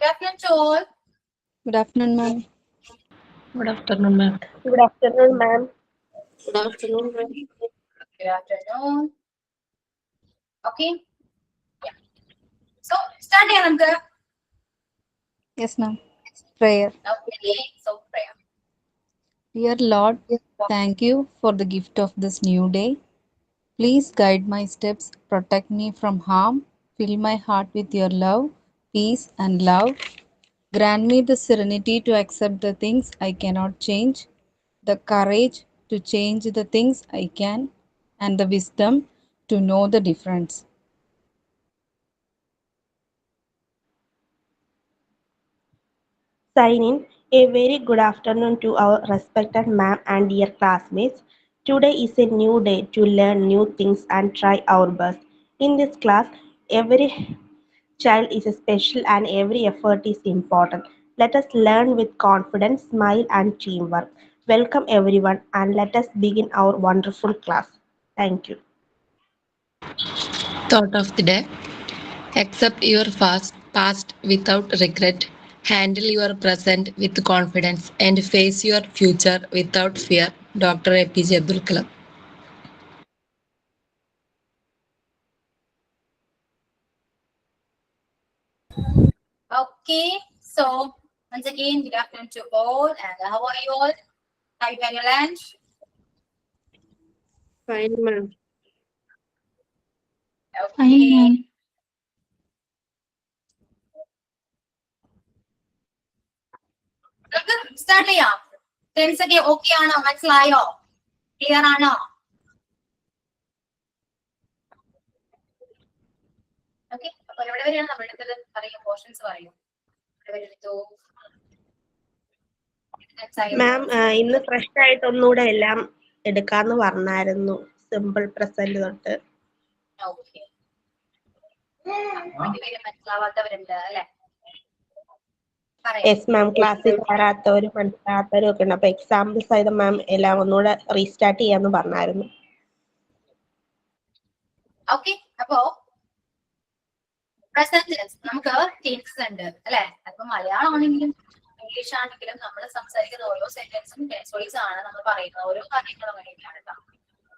Good afternoon to all. Good afternoon, ma'am. Good afternoon, ma'am. Good afternoon, ma'am. Good afternoon, ma'am. Good afternoon. Okay. Yeah. So start here, Namka. Yes, ma'am. Prayer. Okay. So prayer. Dear Lord, thank you for the gift of this new day. Please guide my steps, protect me from harm, fill my heart with your love, peace, and love. Grant me the serenity to accept the things I cannot change, the courage to change the things I can, and the wisdom to know the difference. Sign in. A very good afternoon to our respected ma'am and dear classmates. Today is a new day to learn new things and try our best. In this class, every child is special and every effort is important. Let us learn with confidence, smile, and teamwork. Welcome everyone, and let us begin our wonderful class. Thank you. Thought of the day. Accept your past without regret. Handle your present with confidence and face your future without fear. Dr. APJ Abdul Kalam. Okay. So once again, good afternoon to all. And how are you all? Have you had your lunch? Fine, ma'am. Okay. നമുക്ക് start ചെയ്യാം. Friends ഒക്കെ okay ആണോ? മനസ്സിലായോ? Clear ആണോ? Okay. അപ്പൊ എവിടെ വരെയാണ് നമ്മൾ എടുത്തത്? പറയൂ, പോർഷൻസ് പറയൂ. എവിടെ വരെ എടുത്തു? മാം ഇന്ന് ഫ്രഷ് ആയിട്ട് ഒന്നുകൂടെ എല്ലാം എടുക്കാന്ന് പറഞ്ഞായിരുന്നു. സിമ്പിൾ പ്രസന്റ് തൊട്ട്. ഓക്കെ. മനസ്സിലാവാത്തവരുണ്ട് അല്ലെ? യെസ് മാം, ക്ലാസ്സിൽ വരാത്തവരും മനസ്സിലാത്തവരും ഒക്കെ ഉണ്ട്. അപ്പൊ എക്സാമ്പിൾ സഹിതം മാം എല്ലാം ഒന്നുകൂടെ റീസ്റ്റാർട്ട് ചെയ്യാന്ന് പറഞ്ഞായിരുന്നു. ഓക്കെ. അപ്പോ പ്രസന്റ് ടെൻസ് നമുക്ക് ടെൻസ് ഉണ്ട് അല്ലെ? അപ്പൊ മലയാളം ആണെങ്കിലും ഇംഗ്ലീഷ് ആണെങ്കിലും നമ്മൾ സംസാരിക്കുന്ന ഓരോ സെന്റൻസും ടെൻസ് വൈസ് ആണ് നമ്മൾ പറയുന്ന ഓരോ കാര്യങ്ങളും അങ്ങനെയാണ് കേട്ടോ.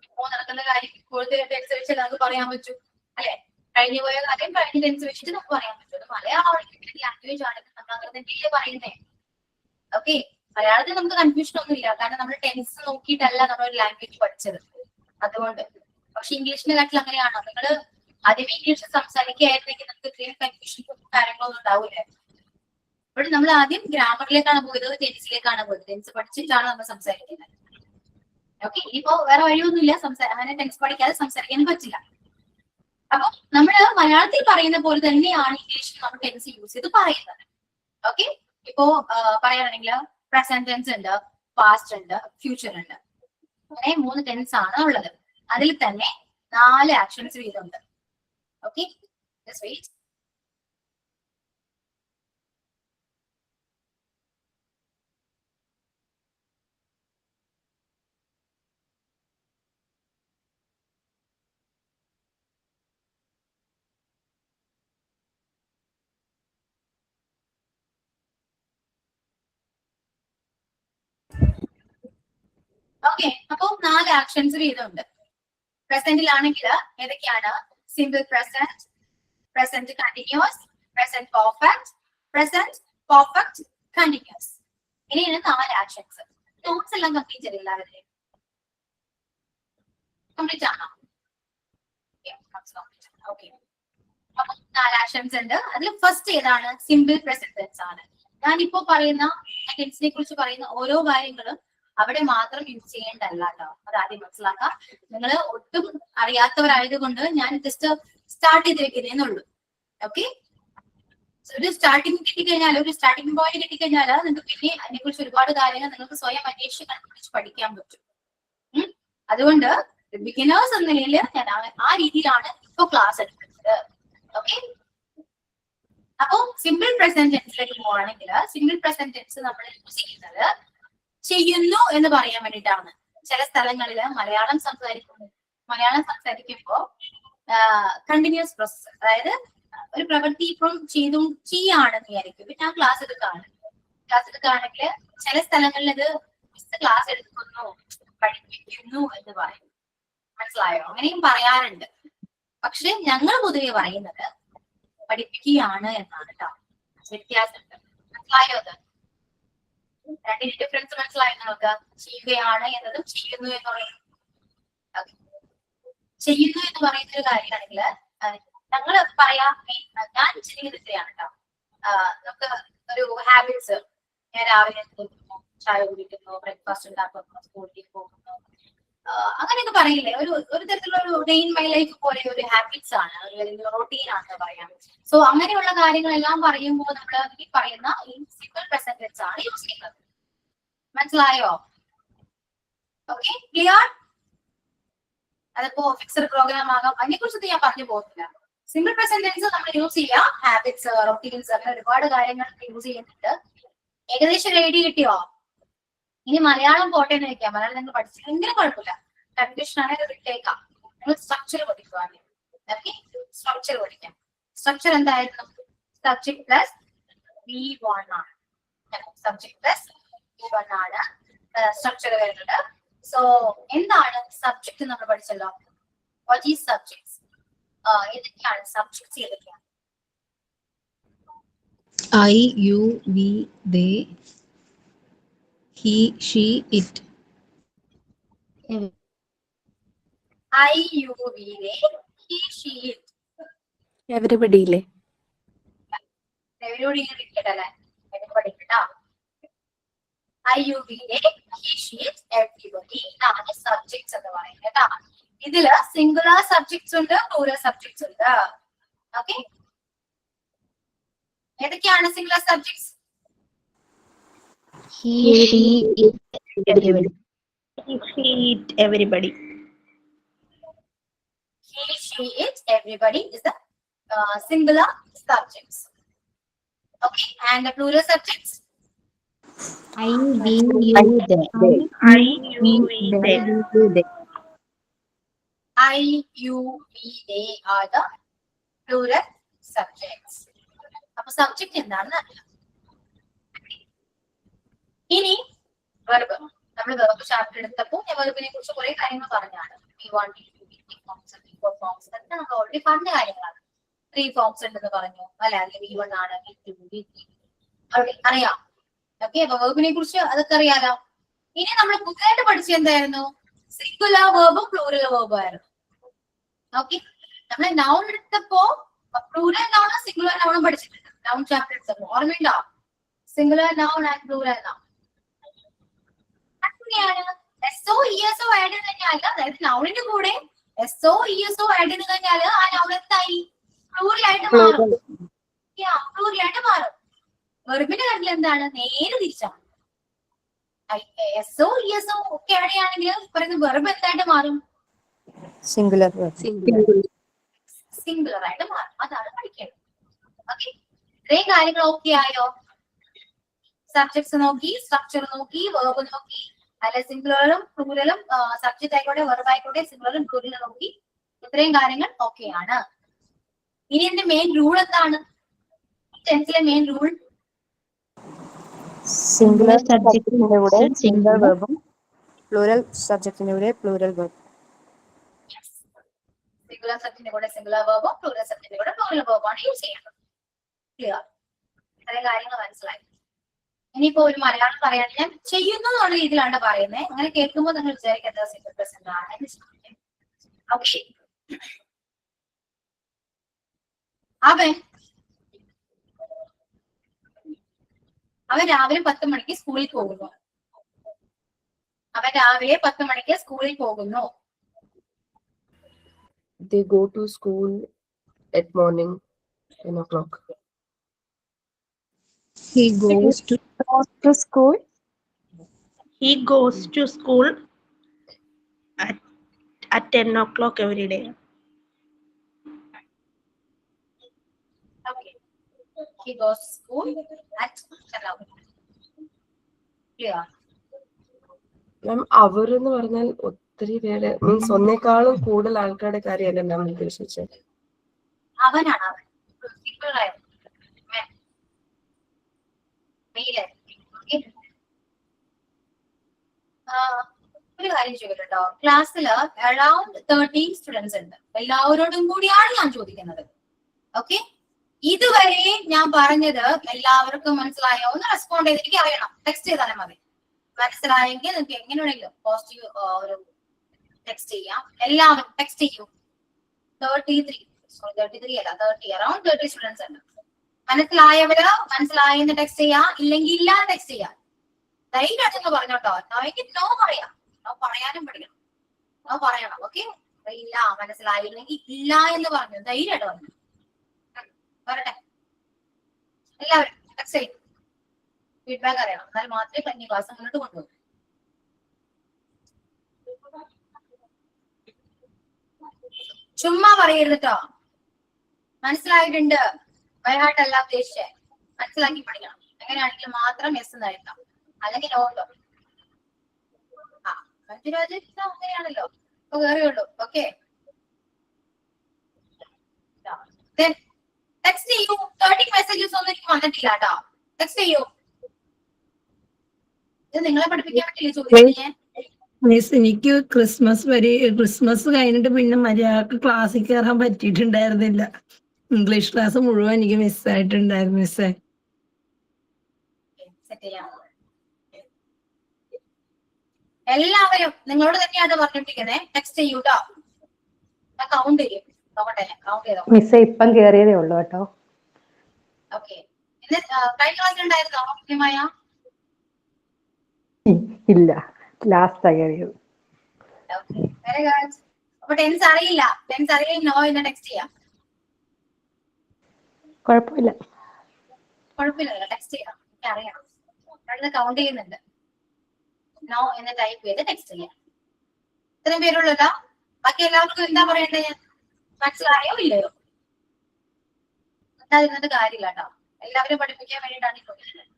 ഇപ്പോ നടക്കുന്ന കാര്യം ഇപ്പോഴത്തെ ടെൻസ് വെച്ച് നമുക്ക് പറയാൻ പറ്റും അല്ലെ? കഴിഞ്ഞു പോയ കാര്യം കഴിഞ്ഞ ടെൻസ് വെച്ചിട്ട് നമുക്ക് പറയാൻ പറ്റും. അത് മലയാളം ആണെങ്കിലും ലാംഗ്വേജ് ആണെങ്കിലും നമ്മൾ അങ്ങനെ തന്നെയല്ലേ പറയുന്നേ. ഓക്കെ. മലയാളത്തിൽ നമുക്ക് കൺഫ്യൂഷൻ ഒന്നും ഇല്ല, കാരണം നമ്മൾ ടെൻസ് നോക്കിയിട്ടല്ല നമ്മൾ ഒരു ലാംഗ്വേജ് പഠിച്ചത്, അതുകൊണ്ട്. പക്ഷെ ഇംഗ്ലീഷിന്റെ കാര്യത്തിൽ അങ്ങനെയാണോ? നിങ്ങൾ ആദ്യമേ ഇംഗ്ലീഷ് സംസാരിക്കുകയായിരുന്നെങ്കിൽ നമുക്ക് ഇത്രയും കൺഫ്യൂഷനും കാര്യങ്ങളൊന്നും ഉണ്ടാവില്ലായിരുന്നു. ഇവിടെ നമ്മൾ ആദ്യം ഗ്രാമറിലേക്കാണ് പോയത്, ടെൻസിലേക്കാണ് പോയത്. ടെൻസ് പഠിച്ചിട്ടാണ് നമ്മൾ സംസാരിക്കുന്നത്. ഓക്കെ. ഇനിയിപ്പോ വേറെ വഴിയൊന്നുമില്ല, അങ്ങനെ ടെൻസ് പഠിക്കാതെ സംസാരിക്കാനും പറ്റില്ല. അപ്പൊ നമ്മള് മലയാളത്തിൽ പറയുന്ന പോലെ തന്നെയാണ് ഇംഗ്ലീഷിൽ നമ്മൾ ടെൻസ് യൂസ് ചെയ്ത് പറയുന്നത്. ഓക്കെ. ഇപ്പോ പറയുകയാണെങ്കിൽ പ്രസന്റ് ടെൻസ് ഉണ്ട്, പാസ്റ്റ് ഉണ്ട്, ഫ്യൂച്ചർ ഉണ്ട്. അങ്ങനെ 3 ടെൻസ് ആണ് ഉള്ളത്. അതിൽ തന്നെ 4 ആക്ഷൻസ് വീതമുണ്ട്. ഓക്കെ. Just wait. ഓക്കെ. അപ്പൊ 4 ആക്ഷൻസ് വീതമുണ്ട്. പ്രസന്റിലാണെങ്കിൽ ഏതൊക്കെയാണ്? Simple present, present continuous, present perfect, present perfect continuous. ഇങ്ങനെയാണ് 4 ആക്ഷൻസ്. നോട്ട്സ് എല്ലാം കംപ്ലീറ്റ് ചെയ്തില്ല അവരെ? കംപ്ലീറ്റ് ആണോ? ഓക്കെ. അപ്പൊ 4 ആക്ഷൻസ് ഉണ്ട്. അതിൽ ഫസ്റ്റ് ഏതാണ്? സിമ്പിൾ പ്രസന്റ് ടെൻസ് ആണ്. ഞാനിപ്പോ പറയുന്ന ടെൻസിനെ കുറിച്ച് പറയുന്ന ഓരോ കാര്യങ്ങളും അവിടെ മാത്രം യൂസ് ചെയ്യേണ്ടല്ല കേട്ടോ. അത് ആദ്യം മനസ്സിലാക്കാം. നിങ്ങൾ ഒട്ടും അറിയാത്തവരായതുകൊണ്ട് ഞാൻ ജസ്റ്റ് സ്റ്റാർട്ട് ചെയ്ത് വെക്കുന്നേന്നുള്ളൂ. ഓക്കെ. ഒരു സ്റ്റാർട്ടിങ് കിട്ടിക്കഴിഞ്ഞാൽ, ഒരു സ്റ്റാർട്ടിംഗ് പോയിന്റ് കിട്ടിക്കഴിഞ്ഞാൽ നിങ്ങൾക്ക് പിന്നെ അതിനെ കുറിച്ച് ഒരുപാട് കാര്യങ്ങൾ നിങ്ങൾക്ക് സ്വയം അന്വേഷിച്ച് കണ്ടുപിടിച്ച് പഠിക്കാൻ പറ്റും. അതുകൊണ്ട് ബിഗിനേഴ്സ് എന്ന നിലയിൽ ഞാൻ ആ രീതിയിലാണ് ഇപ്പൊ ക്ലാസ് എടുക്കുന്നത്. ഓക്കെ. അപ്പോ സിമ്പിൾ പ്രസന്റ് ടെൻസിലേക്ക് പോവാണെങ്കിൽ, സിമ്പിൾ പ്രസന്റ് ടെൻസ് നമ്മൾ യൂസ് ചെയ്യുന്നത് ചെയ്യുന്നു എന്ന് പറയാൻ വേണ്ടിയിട്ടാണ്. ചില സ്ഥലങ്ങളിൽ മലയാളം സംസാരിക്കുമ്പോ കണ്ടിന്യൂസ് പ്രോസസ്, അതായത് ഒരു പ്രവൃത്തി ഇപ്പം ചെയ്യാണെന്ന് വിചാരിക്കും. പിന്നെ ആ ക്ലാസ് എടുക്കുകയാണെങ്കിൽ ചില സ്ഥലങ്ങളിൽ അത് മിസ് ക്ലാസ് എടുക്കുന്നു, പഠിപ്പിക്കുന്നു എന്ന് പറയും. മനസ്സിലായോ? അങ്ങനെയും പറയാറുണ്ട്. പക്ഷെ ഞങ്ങൾ പൊതുവെ പറയുന്നത് പഠിപ്പിക്കുകയാണ് എന്നാണ് കേട്ടോ. വ്യത്യാസമുണ്ട്. മനസ്സിലായോ? അത് രണ്ടിന്റെ ഡിഫറൻസ് മനസ്സിലായോ നിങ്ങൾക്ക്? ചെയ്യുകയാണ് എന്നതും ചെയ്യുന്നു എന്ന് പറയുന്നത്. ചെയ്യുന്നു എന്ന് പറയുന്ന ഒരു കാര്യമാണെങ്കിൽ ഞങ്ങൾ പറയാ, ഞാൻ ചെയ്യുന്നത് ഇത്രയാണ് കേട്ടോ. നമുക്ക് ഒരു ഹാബിറ്റ്സ്, ഞാൻ രാവിലെ ചായ കുടിക്കുന്നു, ബ്രേക്ക്ഫാസ്റ്റ് ഉണ്ടാക്കുന്നു, സ്കൂളിൽ പോകുന്നു, അങ്ങനെയൊക്കെ പറയില്ലേ? ഒരു തരത്തിലുള്ള ഒരു ഡേ ഇൻ മൈ ലൈഫ് പോലെ ഒരു ഹാബിറ്റ്സ് ആണ്, ഒരു റൊട്ടീൻ ആണെന്ന് പറയാം. സോ അങ്ങനെയുള്ള കാര്യങ്ങളെല്ലാം പറയുമ്പോൾ നമ്മൾ ഈ പറയുന്ന ഈ സിമ്പിൾ പ്രസന്റ് ടെൻസ് ആണ് യൂസ് ചെയ്യുന്നത്. മനസ്സിലായോ? Okay, clear? അതിപ്പോ ഫിക്സഡ് പ്രോഗ്രാം ആകാം, അതിനെ കുറിച്ചൊന്നും ഞാൻ പറഞ്ഞു പോകുന്നില്ല. സിമ്പിൾ പ്രസന്റ് ടെൻസ് നമ്മൾ യൂസ് ചെയ്യാം. ഹാബിറ്റ്സ്, റൊട്ടീൻസ്, അങ്ങനെ ഒരുപാട് കാര്യങ്ങൾ യൂസ് ചെയ്യുന്നുണ്ട്. ഏകദേശം ഒരു ഐഡിയ കിട്ടിയോ? ഇനി മലയാളം പോട്ടെ എന്ന് വെക്കാം. മലയാളം നിങ്ങൾ പഠിച്ചില്ലെങ്കിലും കുഴപ്പമില്ല. കൺഫ്യൂഷൻ ആണെങ്കിൽ വിട്ടേക്കാം. നിങ്ങൾ സ്ട്രക്ചർ പഠിക്കുക. ഓക്കെ, സ്ട്രക്ചർ പഠിക്കാം. സ്ട്രക്ചർ എന്തായിരുന്നു? സബ്ജക്ട് പ്ലസ് V1 ആണ്. സബ്ജക്ട് പ്ലസ് V1 ആണ് സ്ട്രക്ചർ വരുന്നത്. സോ എന്താണ് സബ്ജക്ട് നമ്മൾ പഠിച്ചല്ലോ. What is subjects? ഏതൊക്കെയാണ് സബ്ജക്ട്സ്? ഏതൊക്കെയാണ്? I, you, we, they, he, she, it. I, you, we, they, he, she, it. Everybody ഇല്ലേ? എവരിബഡി ഇരിക്കട്ടല്ലേ? എവരിബഡി കേട്ടോ. I, you, we, they, he, she, it, everybody. ഇതാണ് subjects എന്ന് പറയുന്നത് കേട്ടോ. ഇതില് സിംഗുലർ സബ്ജക്ട്സ് ഉണ്ട്, പ്ലൂറൽ സബ്ജക്ട്സ് ഉണ്ട്. ഓക്കെ, ഏതൊക്കെയാണ് singular subjects? He, she, it, everybody. Everybody. He, she, it, everybody is the singular subjects. Okay, and the plural subjects? I, we, you, they. I, you, we, they. I, you, we, they are the plural subjects. അപ്പൊ subject എന്താണെന്ന് അറിയാം. ഇനി verb. നമ്മൾ verb chapter എടുത്തപ്പോൾ ഞാൻ വെർബിനെ കുറിച്ച് കുറെ കാര്യങ്ങൾ പറഞ്ഞാണ്. V1, V2, V3 forms, V4 forms, അതൊക്കെ നമ്മൾ ഓൾറെഡി പറഞ്ഞ കാര്യങ്ങളാണ്. 3 ഫോംസ് ഉണ്ടെന്ന് പറഞ്ഞു അല്ലെ? അല്ലെങ്കിൽ V1 ആണ്, V2, V3 അറിയാം. ഓക്കെ, അപ്പൊ വെർബിനെ കുറിച്ച് അതൊക്കെ അറിയാലോ. ഇനി നമ്മൾ പുതിയതായിട്ട് പഠിച്ചത് എന്തായിരുന്നു? സിംഗുലർ വെർബും പ്ലൂറൽ വെർബും ആയിരുന്നു. ഓക്കെ, നമ്മൾ നൗൺ എടുത്തപ്പോ പ്ലൂറൽ നൗണും സിംഗുലർ നൗണും പഠിച്ചിട്ടുണ്ട്. നൗൺ ചാപ്റ്റർ എടുത്തപ്പോ ഓർമ്മയുണ്ടോ? Singular noun and plural noun. S or E S or add ചെയ്ത് കഴിഞ്ഞാൽ, അതായത് നൗണിന്റെ കൂടെ എസ്ഒ ഇഎസ്ഒ ആഡ് ചെയ്ത് കഴിഞ്ഞാൽ ആ നൗൺ എന്തായി? പ്ലൂറലായിട്ട് മാറും. പ്ലൂറലായിട്ട് മാറും. വെർബിന്റെ കാര്യത്തിൽ എന്താണ്? നേരെ തിരിച്ചാണ്. എസ്ഒ ഇഎസ്ഒ ഒക്കെ ആഡ് ചെയ്യുകയാണെങ്കിൽ പറയുന്ന വെർബ് എന്തായിട്ട് മാറും? സിംഗുലർ. സിംഗുലർ ആയിട്ട് മാറും. അതാണ് പഠിക്കേണ്ടത്. ഓക്കെ, ഇത്രയും കാര്യങ്ങൾ ഓക്കെ ആയോ? സബ്ജക്ട്സ് നോക്കി, സ്ട്രക്ചർ നോക്കി, വെർബ് നോക്കി, അല്ലെ സിംഗുലറും പ്ലൂറലും, സബ്ജക്ട് ആയിക്കോട്ടെ, വെർബ് ആയിക്കോട്ടെ, സിംഗുലറും പ്ലൂറലും നോക്കി. ഇത്രയും കാര്യങ്ങൾ ഓക്കെ ആണ്. ഇനി എന്റെ മെയിൻ റൂൾ എന്താണ്? ടെൻസിലെ മെയിൻ റൂൾ സിംഗുലർ സബ്ജക്റ്റിന്റെ കൂടെ സിംഗുലർ വെർബും പ്ലൂറൽ സബ്ജക്റ്റിന്റെ കൂടെ പ്ലൂറൽ വെർബ്. സിംഗുലർ സബ്ജക്റ്റിന്റെ കൂടെ സിംഗുലർ വെർബോ പ്ലൂറൽ സബ്ജക്റ്റിന്റെ കൂടെ പ്ലൂറൽ വെർബോ ആണ് യൂസ് ചെയ്യുന്നത്. ക്ലിയർ? ഇത്രയും കാര്യങ്ങൾ മനസ്സിലായി. ഇനിയിപ്പോ ഒരു മലയാളം പറയാൻ ഞാൻ ചെയ്യുന്നു എന്നുള്ള രീതിയിലാണ് പറയുന്നത്. അങ്ങനെ കേൾക്കുമ്പോൾ നിങ്ങൾ വിചാരിക്കുന്നത് സിംഗിൾ പ്രസന്റ് ആണ്. ഓക്കെ, അവൻ രാവിലെ 10 മണിക്ക് സ്കൂളിൽ പോകുന്നു. അവൻ രാവിലെ 10 മണിക്ക് സ്കൂളിൽ പോകുന്നു. They go to school at morning 10 o'clock. He goes to school. He goes to school at 10 o'clock every day. Okay. He goes to school at 10 o'clock. Clear? മാം, അവർ എന്ന് പറഞ്ഞാൽ ഒത്തിരി പേര്, മീൻസ് ഒന്നേക്കാളും കൂടുതൽ ആൾക്കാരുടെ കാര്യമല്ല മാം ഉദ്ദേശിച്ചത്. അവനാണ് അവൻ. ക്ലിയർ ആയോ? മെയിലെ ഒരു കാര്യം ചോദിക്കട്ടോ, ക്ലാസ്സിൽ അറൌണ്ട് 30 സ്റ്റുഡൻസ് ഉണ്ട്. എല്ലാവരോടും കൂടിയാണ് ഞാൻ ചോദിക്കുന്നത്. ഓക്കെ, ഇതുവരെ ഞാൻ പറഞ്ഞത് എല്ലാവർക്കും മനസ്സിലായോ? ഒന്ന് റെസ്പോണ്ട് ചെയ്ത് എനിക്ക് അറിയണം. ടെക്സ്റ്റ് ചെയ്താലും മതി. മനസ്സിലായെങ്കിൽ നിങ്ങൾക്ക് എങ്ങനെ വേണമെങ്കിലും പോസിറ്റീവ് ഒരു ടെക്സ്റ്റ് ചെയ്യാം. എല്ലാവരും ടെക്സ്റ്റ് ചെയ്യൂ. 33 അല്ല 30, അറൌണ്ട് 30 സ്റ്റുഡൻസ് ഉണ്ട്. മനസ്സിലായവര് മനസ്സിലായെന്ന് ടെക്സ്റ്റ് ചെയ്യാം, ഇല്ലെങ്കിൽ ഇല്ലാതെ ടെക്സ്റ്റ് ചെയ്യാം. ധൈര്യമായിട്ടൊന്ന് പറഞ്ഞോട്ടോ. എനിക്ക് നോ പറയാം, നോ പറയാനും പഠിക്കണം, നോ പറയണം. ഓക്കെ, ഇല്ല മനസ്സിലായില്ലെങ്കിൽ ഇല്ല എന്ന് പറഞ്ഞു ധൈര്യമായിട്ട് പറഞ്ഞു. വരട്ടെ എല്ലാവരും ടെക്സ്റ്റ് ചെയ്യും. ഫീഡ്ബാക്ക് അറിയണം, എന്നാൽ മാത്രമേ കഴിഞ്ഞ ക്ലാസ് മുന്നോട്ട് കൊണ്ടുപോകും. ചുമ്മാ പറയരുത് കേട്ടോ. മനസ്സിലായിട്ടുണ്ട്, ബൈഹാർട്ട് അല്ല ഉദ്ദേശിച്ചേ, മനസ്സിലാക്കി പഠിക്കണം. അങ്ങനെയാണെങ്കിൽ മാത്രം എസ് എന്നായിരിക്കാം, അല്ലെങ്കിൽ നോട്ടോ. ആ മഞ്ജുരാജ് അങ്ങനെയാണല്ലോ, അപ്പൊ കയറിയുള്ളൂ. ഓക്കെ, ടെക്സ്റ്റ് ചെയ്യൂ. 30 മെസ്സേജസ് ഒന്നും എനിക്ക് വന്നിട്ടില്ല കേട്ടോ. ടെക്സ്റ്റ് ചെയ്യൂ. ഇത് നിങ്ങളെ പഠിപ്പിക്കാൻ പറ്റില്ല ചോദിക്കാൻ. മിസ്, എനിക്ക് ക്രിസ്മസ് കഴിഞ്ഞിട്ട് പിന്നെ മര്യാദക്ക് ക്ലാസ്സിൽ കയറാൻ പറ്റിയിട്ടുണ്ടായിരുന്നില്ല. ഇംഗ്ലീഷ് ക്ലാസ് മുഴുവൻ എനിക്ക് മിസ്സായിട്ടുണ്ടായിരുന്നു മിസ്സേ. എല്ലാവരും നിങ്ങളോട് തന്നെയാണ് പറഞ്ഞിട്ടിരിക്കുന്നത്. ടെക്സ്റ്റ് ചെയ്യൂട്ടോ. കൗണ്ട് ചെയ്യും. നോക്കട്ടെ, കൗണ്ട് ചെയ്തോ. മിസ്സേ ഇപ്പം കേറിയതേ ഉള്ളൂ കേട്ടോ. ഓക്കെ, കഴിഞ്ഞ ക്ലാസ്സിൽ ഉണ്ടായിരുന്നോ കൃത്യമായ? ഇല്ല, ലാസ്റ്റ് കയറിയത്. Okay, very good. അപ്പൊ ടെൻസ് അറിയില്ല, ടെൻസ് അറിയില്ല നോ എന്ന് ടെക്സ്റ്റ് ചെയ്യാം. കുഴപ്പമില്ല, കുഴപ്പമില്ല, ടെക്സ്റ്റ് ചെയ്യാം. എനിക്ക് അറിയാം, അടുത്ത് കൗണ്ട് ചെയ്യുന്നുണ്ട്. നോ എന്ന് ടൈപ്പ് ചെയ്ത് ടെക്സ്റ്റ് ചെയ്യാം. ഇത്രയും പേരുള്ളതാ. ബാക്കി എല്ലാവർക്കും എന്താ പറയണ്ടേ? മനസ്സിലായോ ഇല്ലയോ? എന്താ കാര്യമില്ല കേട്ടോ. എല്ലാവരും പഠിപ്പിക്കാൻ വേണ്ടിയിട്ടാണ് ഈ ചോദിക്കുന്നത്.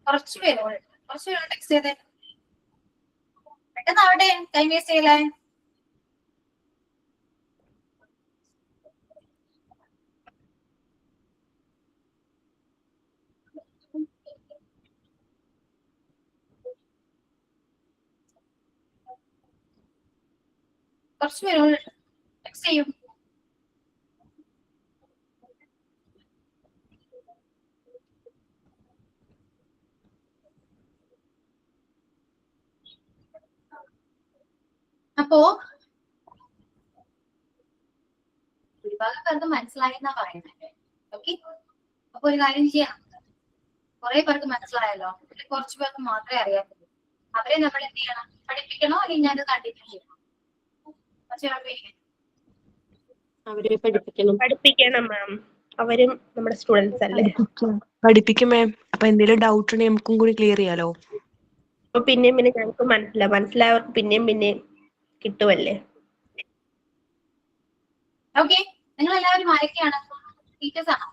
കുറച്ച് പേരോട് ടെക്സ്റ്റ് ചെയ്തേ. പെട്ടെന്നാവട്ടെ, ടൈം വേസ്റ്റ് ചെയ്യലേ. കുറച്ച് പേരോട് ടെക്സ്റ്റ് ചെയ്യും. അപ്പോ ഭൂരിഭാഗം പേർക്ക് മനസ്സിലായെന്നാ പറയുന്നത്. ഓക്കെ, അപ്പൊ ഒരു കാര്യം ചെയ്യാം. കുറെ പേർക്ക് മനസ്സിലായല്ലോ, കുറച്ചു പേർക്ക് മാത്രമേ അറിയാത്തുള്ളൂ. അവരെ നമ്മൾ എന്ത് ചെയ്യണം? പഠിപ്പിക്കണോ അല്ലെങ്കിൽ ഞാനത് കണ്ടിന്യൂ ചെയ്യണം? അവരെ പഠിപ്പിക്കണം മാം. അവരും നമ്മുടെ സ്റ്റുഡൻസ് അല്ലേ. പഠിപ്പിക്കും മാം. അപ്പൊ എന്തെങ്കിലും ഡൗട്ട് ഉണ്ടെങ്കിൽ നമുക്കും കൂടി ക്ലിയർ ചെയ്യാലോ. അപ്പൊ പിന്നെയും പിന്നെ ഞങ്ങൾക്ക് മനസ്സിലായവർക്ക് പിന്നെയും കിട്ടുമല്ലേ. ഓക്കെ, നിങ്ങൾ എല്ലാവരും ആരൊക്കെയാണ്? ടീച്ചേഴ്സ് ആണോ?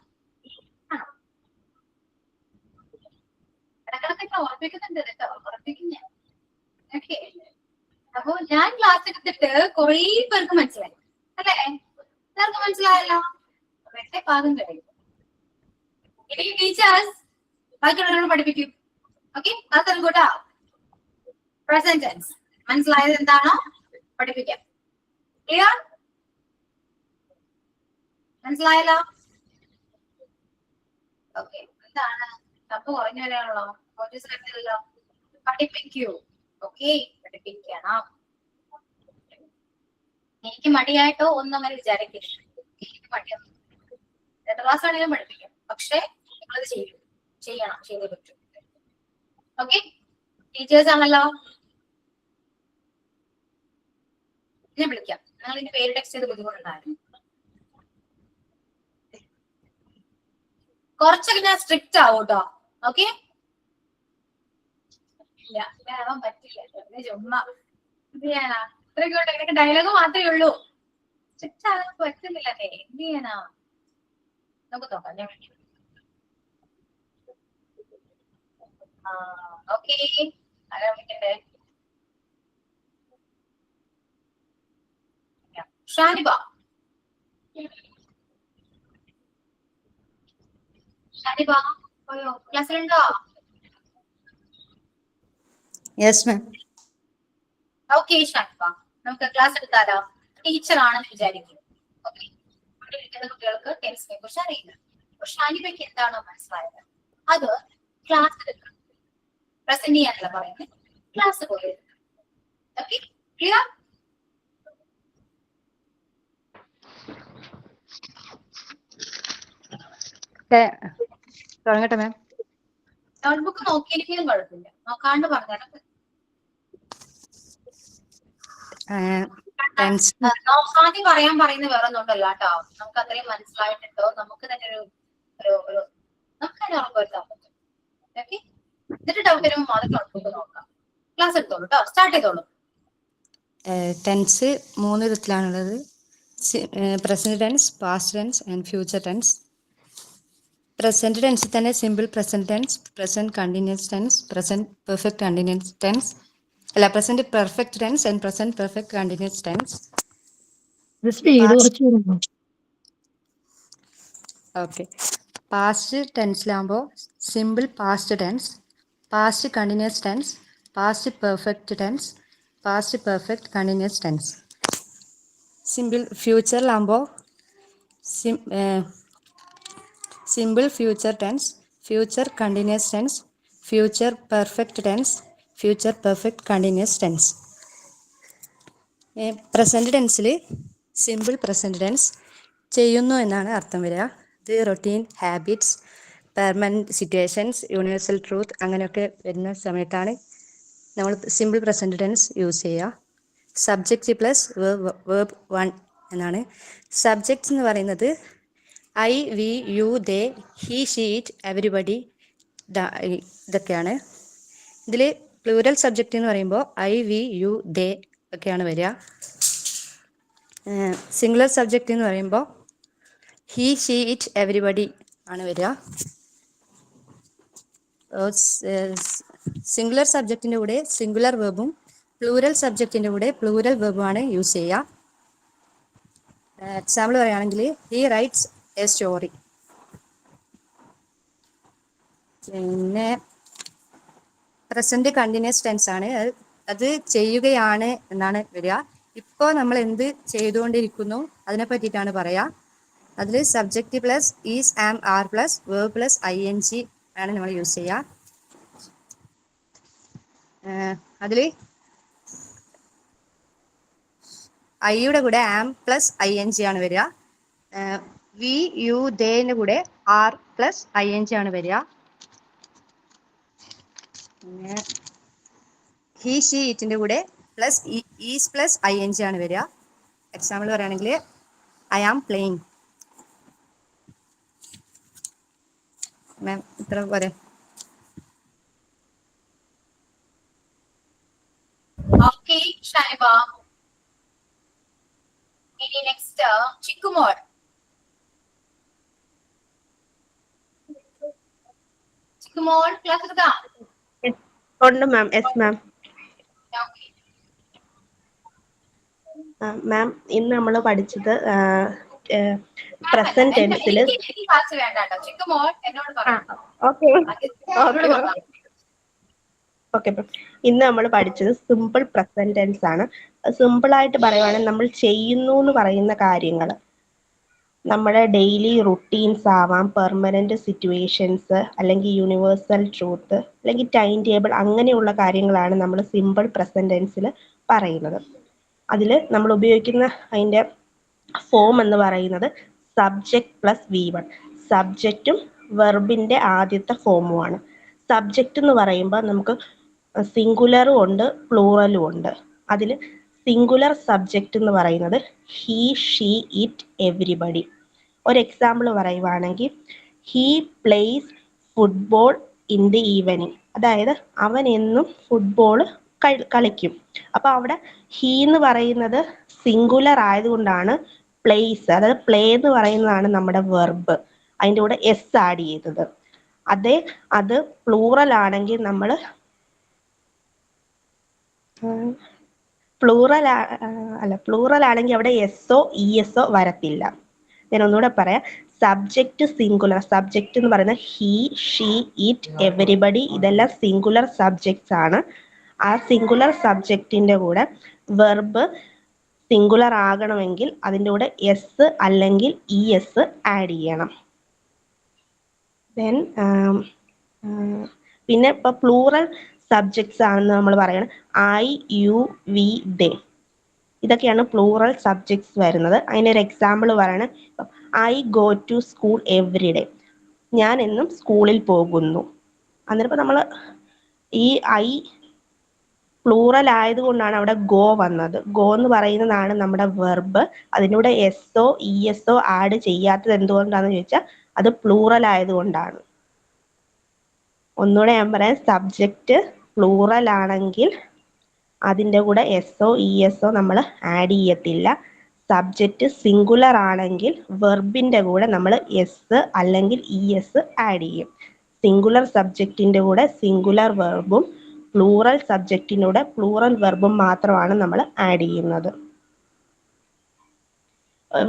ഇടക്കിടക്കൊക്കെ ഉറപ്പിക്കുന്നുണ്ട് കേട്ടോ, ഉറപ്പിക്കുന്ന. ഓക്കെ, അപ്പൊ ഞാൻ ക്ലാസ് എടുത്തിട്ട് കുറേ പേർക്ക് മനസ്സിലായി അല്ലേ? എല്ലാവർക്കും മനസ്സിലായല്ലോ. വെറ്റെ പാകം കഴിയും. ഇനി ടീച്ചേഴ്സ് ബാക്കിയുള്ളവരോട് പഠിപ്പിക്കും. ഓക്കെ, അത് തൽക്കൂട്ടാ. പ്രസന്റ് ടെൻസ് മനസ്സിലായത് എന്താണോ പഠിപ്പിക്കാം. ക്ലിയർ? മനസ്സിലായല്ലോ? ഓക്കെ, എന്താണ് തപ്പ് കുറഞ്ഞു വരാനുള്ളോ? സ്ഥലത്തിലല്ലോ. പഠിപ്പിക്കൂ. ഓക്കെ, പഠിപ്പിക്കണം. എനിക്ക് മടിയായിട്ടോ ഒന്നും അങ്ങനെ വിചാരിക്കരുത്. എനിക്ക് മടിയൊന്നും. 2 ക്ലാസ് ആണെങ്കിലും പഠിപ്പിക്കും, പക്ഷെ നിങ്ങളത് ചെയ്യണം, ചെയ്തേ പറ്റും. ഓക്കെ, ടീച്ചേഴ്സ് ആണല്ലോ. ഞാൻ വിളിക്കാം. നിങ്ങൾ ഇതിന്റെ പേര് ടെക്സ്റ്റ് ചെയ്ത് ബുദ്ധിമുട്ടുണ്ടായിരുന്നു. കുറച്ചൊക്കെ ഞാൻ സ്ട്രിക്റ്റ് ആവും കേട്ടോ. ഓക്കെ, ഇല്ല ആവാൻ പറ്റില്ല. ചുമ്മാ എന്ത് ചെയ്യാനാ? ഇത്രയൊക്കെ ഡയലോഗ് മാത്രമേ ഉള്ളൂ. സ്ട്രിക്റ്റ് ആകാൻ പറ്റുന്നില്ലേ? എന്ത് ചെയ്യാനാ? നമുക്ക് നോക്കാം. ഞാൻ വിളിക്കാം. ഓക്കെ, ആരാ വിളിക്കണ്ടേ? ഷാനിബ. ഷാനിബ പോയോ? ക്ലാസ്സിലുണ്ടോ? Yes ma'am. ഓക്കെ ഷാനിബ, നമുക്ക് ക്ലാസ് എടുത്താലോ? ടീച്ചർ ആണെന്ന് വിചാരിക്കും. ഓക്കെ, ഇവിടെ ഇരിക്കുന്ന കുട്ടികൾക്ക് ടെൻസിനെ കുറിച്ച് അറിയില്ല. അപ്പൊ ഷാനിബയ്ക്ക് എന്താണോ മനസ്സിലായത് അത് ക്ലാസ് എടുക്കണം. പ്രസന്റ് ചെയ്യാനല്ല പറയുന്നത്, ക്ലാസ് പോലെ എടുക്കണം. Okay, clear? തുടങ്ങട്ടെ മാം? നോട്ട്ബുക്ക് നോക്കിയിരിക്കാനും കുഴപ്പമില്ല, നോക്കാണ്ട് പറഞ്ഞാലും മതി. ആദ്യം പറയാൻ പറയുന്നത് വേറെ ഒന്നുണ്ടല്ലോ കേട്ടോ. നമുക്ക് അത്രയും മനസ്സിലായിട്ടുണ്ടോ, നമുക്ക് തന്നെ നമുക്ക് തന്നെ ഉറപ്പ് വരുത്താൻ പറ്റും. ഓക്കെ, എന്നിട്ട് ഡൗട്ട് വരുമ്പോൾ മാത്രം നോട്ട്ബുക്ക് നോക്കാം. ക്ലാസ് എടുത്തോളൂ കേട്ടോ, സ്റ്റാർട്ട് ചെയ്തോളൂ. ടെൻസ് 3 വിധത്തിലാണുള്ളത്: present tense, past tense and future tense. Present ടെൻസിൽ തന്നെ simple present tense, present continuous tense, present perfect continuous tense, അല്ല present perfect tense and present perfect continuous tense. Speed കുറച്ച് കൊടുക്കും. ഓക്കെ, പാസ്റ്റ് ടെൻസിലാകുമ്പോൾ simple past tense, past continuous tense, past perfect tense, past perfect continuous tense. Simple ഫ്യൂച്ചറിലാകുമ്പോൾ simple future tense, future continuous tense, future perfect tense, future perfect continuous tense. Present ടെൻസിൽ simple present tense ചെയ്യുന്നു എന്നാണ് അർത്ഥം വരിക. ഇത് routine, habits, permanent situations, universal truth അങ്ങനെയൊക്കെ വരുന്ന സമയത്താണ് നമ്മൾ സിമ്പിൾ പ്രസന്റ് ടെൻസ് യൂസ് ചെയ്യുക. സബ്ജക്റ്റ് പ്ലസ് വേർബ് 1 എന്നാണ്. സബ്ജക്ട്സ് എന്ന് പറയുന്നത് I, we, you, they, he, she, it, everybody ഇതൊക്കെയാണ്. ഇതിൽ പ്ലൂരൽ സബ്ജക്റ്റ് എന്ന് പറയുമ്പോൾ ഐ, വി, യു, ദേ ഒക്കെയാണ് വരിക. സിംഗുലർ സബ്ജക്റ്റ് എന്ന് പറയുമ്പോൾ ഹി, ഷീ, ഇറ്റ്, എവരിബഡി ആണ് വരിക. സിംഗുലർ സബ്ജക്റ്റിൻ്റെ കൂടെ സിംഗുലർ വെർബും പ്ലൂരൽ സബ്ജക്റ്റിൻ്റെ കൂടെ പ്ലൂരൽ വെർബുമാണ് യൂസ് ചെയ്യുക. എക്സാമ്പിൾ പറയുകയാണെങ്കിൽ ഹി റൈറ്റ്സ് എ സ്റ്റോറി. പിന്നെ പ്രസന്റ് കണ്ടിന്യൂസ് ടെൻസ് ആണ്. അത് ചെയ്യുകയാണ് എന്നാണ് വരിക. ഇപ്പോൾ നമ്മൾ എന്ത് ചെയ്തുകൊണ്ടിരിക്കുന്നു അതിനെ പറ്റിയിട്ടാണ് പറയുക. അതിൽ subject plus is, am, are plus verb plus ING ആണ് നമ്മൾ യൂസ് ചെയ്യുക. അതിൽ ഐയുടെ കൂടെ ആം പ്ലസ് ING ആണ് വരിക. വി, യു, ദേന്റെ കൂടെ ആർ പ്ലസ് ING ആണ് വരിക. പിന്നെ ഹി, ഷീ, ഇറ്റിന്റെ കൂടെ പ്ലസ് ഈസ് പ്ലസ് ING ആണ് വരിക. എക്സാമ്പിൾ പറയുകയാണെങ്കിൽ ഐ ആം പ്ലേയിങ്. മാം ഇത്ര പോരെ? ഓക്കെ ഷാനിബ. ഇനി നെക്സ്റ്റ് ചിക്കുമോൾ. ചിക്കുമോൾ ക്ലാസ് എടുക്കാം? ഉണ്ട് മാം. Yes ma'am. മാം ഇന്ന് നമ്മൾ പഠിച്ചത് പ്രസന്റ് ടെൻസിൽ. ക്ലാസ് വേണ്ട കേട്ടോ, ചിക്കുമോൾ എന്നോട് പറയാം. Okay okay ma'am. ഇന്ന് നമ്മൾ പഠിച്ചത് സിമ്പിൾ പ്രസന്റ് ടെൻസ് ആണ്. സിമ്പിൾ ആയിട്ട് പറയുവാണെങ്കിൽ നമ്മൾ ചെയ്യുന്നു എന്ന് പറയുന്ന കാര്യങ്ങൾ നമ്മുടെ ഡെയിലി റുട്ടീൻസ് ആവാം, പെർമനന്റ് സിറ്റുവേഷൻസ്, അല്ലെങ്കിൽ യൂണിവേഴ്സൽ ട്രൂത്ത്, അല്ലെങ്കിൽ ടൈം ടേബിൾ, അങ്ങനെയുള്ള കാര്യങ്ങളാണ് നമ്മൾ സിമ്പിൾ പ്രസന്റ് ടെൻസിൽ പറയുന്നത്. അതിൽ നമ്മൾ ഉപയോഗിക്കുന്ന അതിൻ്റെ ഫോം എന്ന് പറയുന്നത് സബ്ജക്റ്റ് പ്ലസ് V1. സബ്ജക്റ്റും വെർബിൻ്റെ ആദ്യത്തെ ഫോമുമാണ്. സബ്ജക്റ്റ് എന്ന് പറയുമ്പോൾ നമുക്ക് സിംഗുലറും ഉണ്ട് പ്ലൂറലും ഉണ്ട്. അതിൽ സിംഗുലർ സബ്ജക്റ്റ് എന്ന് പറയുന്നത് ഹി, ഷീ, ഇറ്റ്, എവരിബഡി. ഒരു എക്സാമ്പിൾ പറയുവാണെങ്കിൽ he place football in the evening. അതായത് അവൻ എന്നും ഫുട്ബോൾ കളിക്കും. അപ്പോൾ അവിടെ ഹി എന്ന് പറയുന്നത് സിംഗുലർ ആയതുകൊണ്ടാണ് പ്ലേസ്, അതായത് പ്ലേ എന്ന് പറയുന്നതാണ് നമ്മുടെ വെർബ്, അതിൻ്റെ കൂടെ എസ് ആഡ് ചെയ്തത്. അത് പ്ലൂറൽ ആണെങ്കിൽ നമ്മൾ പ്ലൂറൽ ആണെങ്കിൽ അവിടെ എസ്ഒ ഇഎസ്ഒ വരത്തില്ല. ഞാൻ ഒന്നുകൂടെ പറയാം. സബ്ജക്റ്റ് സിംഗുലർ, സബ്ജക്റ്റ് എന്ന് പറയുന്നത് ഹി, ഷീ, ഇറ്റ്, എവരിബഡി, ഇതെല്ലാം സിംഗുലർ സബ്ജക്ട്സ് ആണ്. ആ സിംഗുലർ സബ്ജക്റ്റിന്റെ കൂടെ വെർബ് സിംഗുലർ ആകണമെങ്കിൽ അതിൻ്റെ കൂടെ എസ് അല്ലെങ്കിൽ ഇ എസ് ആഡ് ചെയ്യണം. ദെൻ പിന്നെ ഇപ്പൊ പ്ലൂറൽ സബ്ജക്ട്സ് ആണെന്ന് നമ്മൾ പറയണം. ഐ, യു, വി, ദേ, ഇതൊക്കെയാണ് പ്ലൂറൽ സബ്ജക്ട്സ് വരുന്നത്. അതിനൊരു എക്സാമ്പിൾ പറയണം. I go to school every day, ഞാൻ എന്നും സ്കൂളിൽ പോകുന്നു. അന്നേരം നമ്മൾ ഈ ഐ പ്ലൂറൽ ആയതുകൊണ്ടാണ് അവിടെ ഗോ വന്നത്. ഗോ എന്ന് പറയുന്നതാണ് നമ്മുടെ വെർബ്. അതിനൂടെ എസ്ഒ ഇ എസ്ഒ ആഡ് ചെയ്യാത്തത് എന്തുകൊണ്ടാണെന്ന് ചോദിച്ചാൽ അത് പ്ലൂറൽ ആയതുകൊണ്ടാണ്. ഒന്നുകൂടെ ഞാൻ പറയാം. സബ്ജക്റ്റ് പ്ലൂറൽ ആണെങ്കിൽ അതിൻ്റെ കൂടെ എസ്ഒ ഇ എസ്ഒ നമ്മൾ ആഡ് ചെയ്യത്തില്ല. സബ്ജക്റ്റ് സിംഗുലർ ആണെങ്കിൽ വെർബിൻ്റെ കൂടെ നമ്മൾ എസ് അല്ലെങ്കിൽ ഇ എസ് ആഡ് ചെയ്യും. സിംഗുലർ സബ്ജക്റ്റിൻ്റെ കൂടെ സിംഗുലർ വെർബും പ്ലൂറൽ സബ്ജക്റ്റിൻ്റെ കൂടെ പ്ലൂറൽ വെർബും മാത്രമാണ് നമ്മൾ ആഡ് ചെയ്യുന്നത്.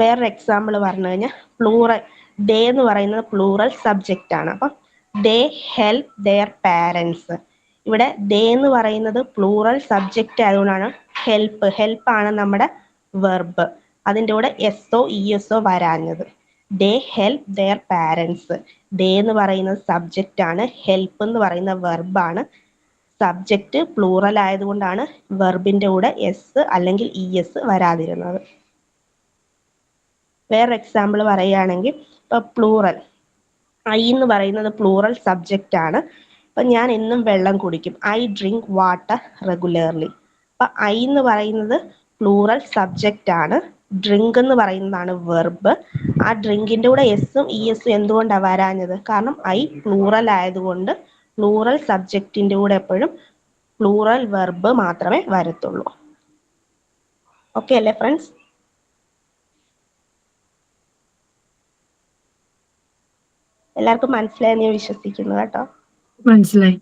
വേറൊരു എക്സാമ്പിൾ പറഞ്ഞു കഴിഞ്ഞാൽ പ്ലൂറൽ ദേ എന്ന് പറയുന്നത് പ്ലൂറൽ സബ്ജക്റ്റ് ആണ്. അപ്പം ദേ ഹെൽപ്പ് ദെയർ പാരൻസ്. ഇവിടെ ദേ എന്ന് പറയുന്നത് പ്ലൂറൽ സബ്ജക്റ്റ് ആയതുകൊണ്ടാണ് ഹെൽപ്പാണ് നമ്മുടെ വെർബ്. അതിൻ്റെ കൂടെ എസ്ഒ ഇ എസ്ഒ വരാഞ്ഞത്. They help their parents. They എന്ന് പറയുന്നത് സബ്ജക്റ്റ് ആണ്, ഹെൽപ്പ് എന്ന് പറയുന്ന വെർബാണ്. സബ്ജക്റ്റ് പ്ലൂറൽ ആയതുകൊണ്ടാണ് വെർബിൻ്റെ കൂടെ എസ് അല്ലെങ്കിൽ ഇ എസ് വരാതിരുന്നത്. വേറെ എക്സാമ്പിൾ പറയുകയാണെങ്കിൽ ഇപ്പൊ പ്ലൂറൽ ഐ എന്ന് പറയുന്നത് പ്ലൂറൽ സബ്ജക്റ്റ് ആണ്. അപ്പൊ ഞാൻ എന്നും വെള്ളം കുടിക്കും. I drink water regularly. അപ്പൊ ഐ എന്ന് പറയുന്നത് പ്ലൂറൽ സബ്ജക്റ്റ് ആണ്. ഡ്രിങ്ക് എന്ന് പറയുന്നതാണ് വെർബ്. ആ ഡ്രിങ്കിന്റെ കൂടെ എസും ഇ എസും എന്തുകൊണ്ടാണ് വരാഞ്ഞത്? കാരണം ഐ പ്ലൂറൽ ആയതുകൊണ്ട് പ്ലൂറൽ സബ്ജക്റ്റിന്റെ കൂടെ എപ്പോഴും പ്ലൂറൽ വെർബ് മാത്രമേ വരത്തുള്ളൂ. ഓക്കെ അല്ലേ ഫ്രണ്ട്സ്? എല്ലാവർക്കും മനസ്സിലായെന്ന് ഞാൻ വിശ്വസിക്കുന്നു കേട്ടോ. മനസ്സിലായി.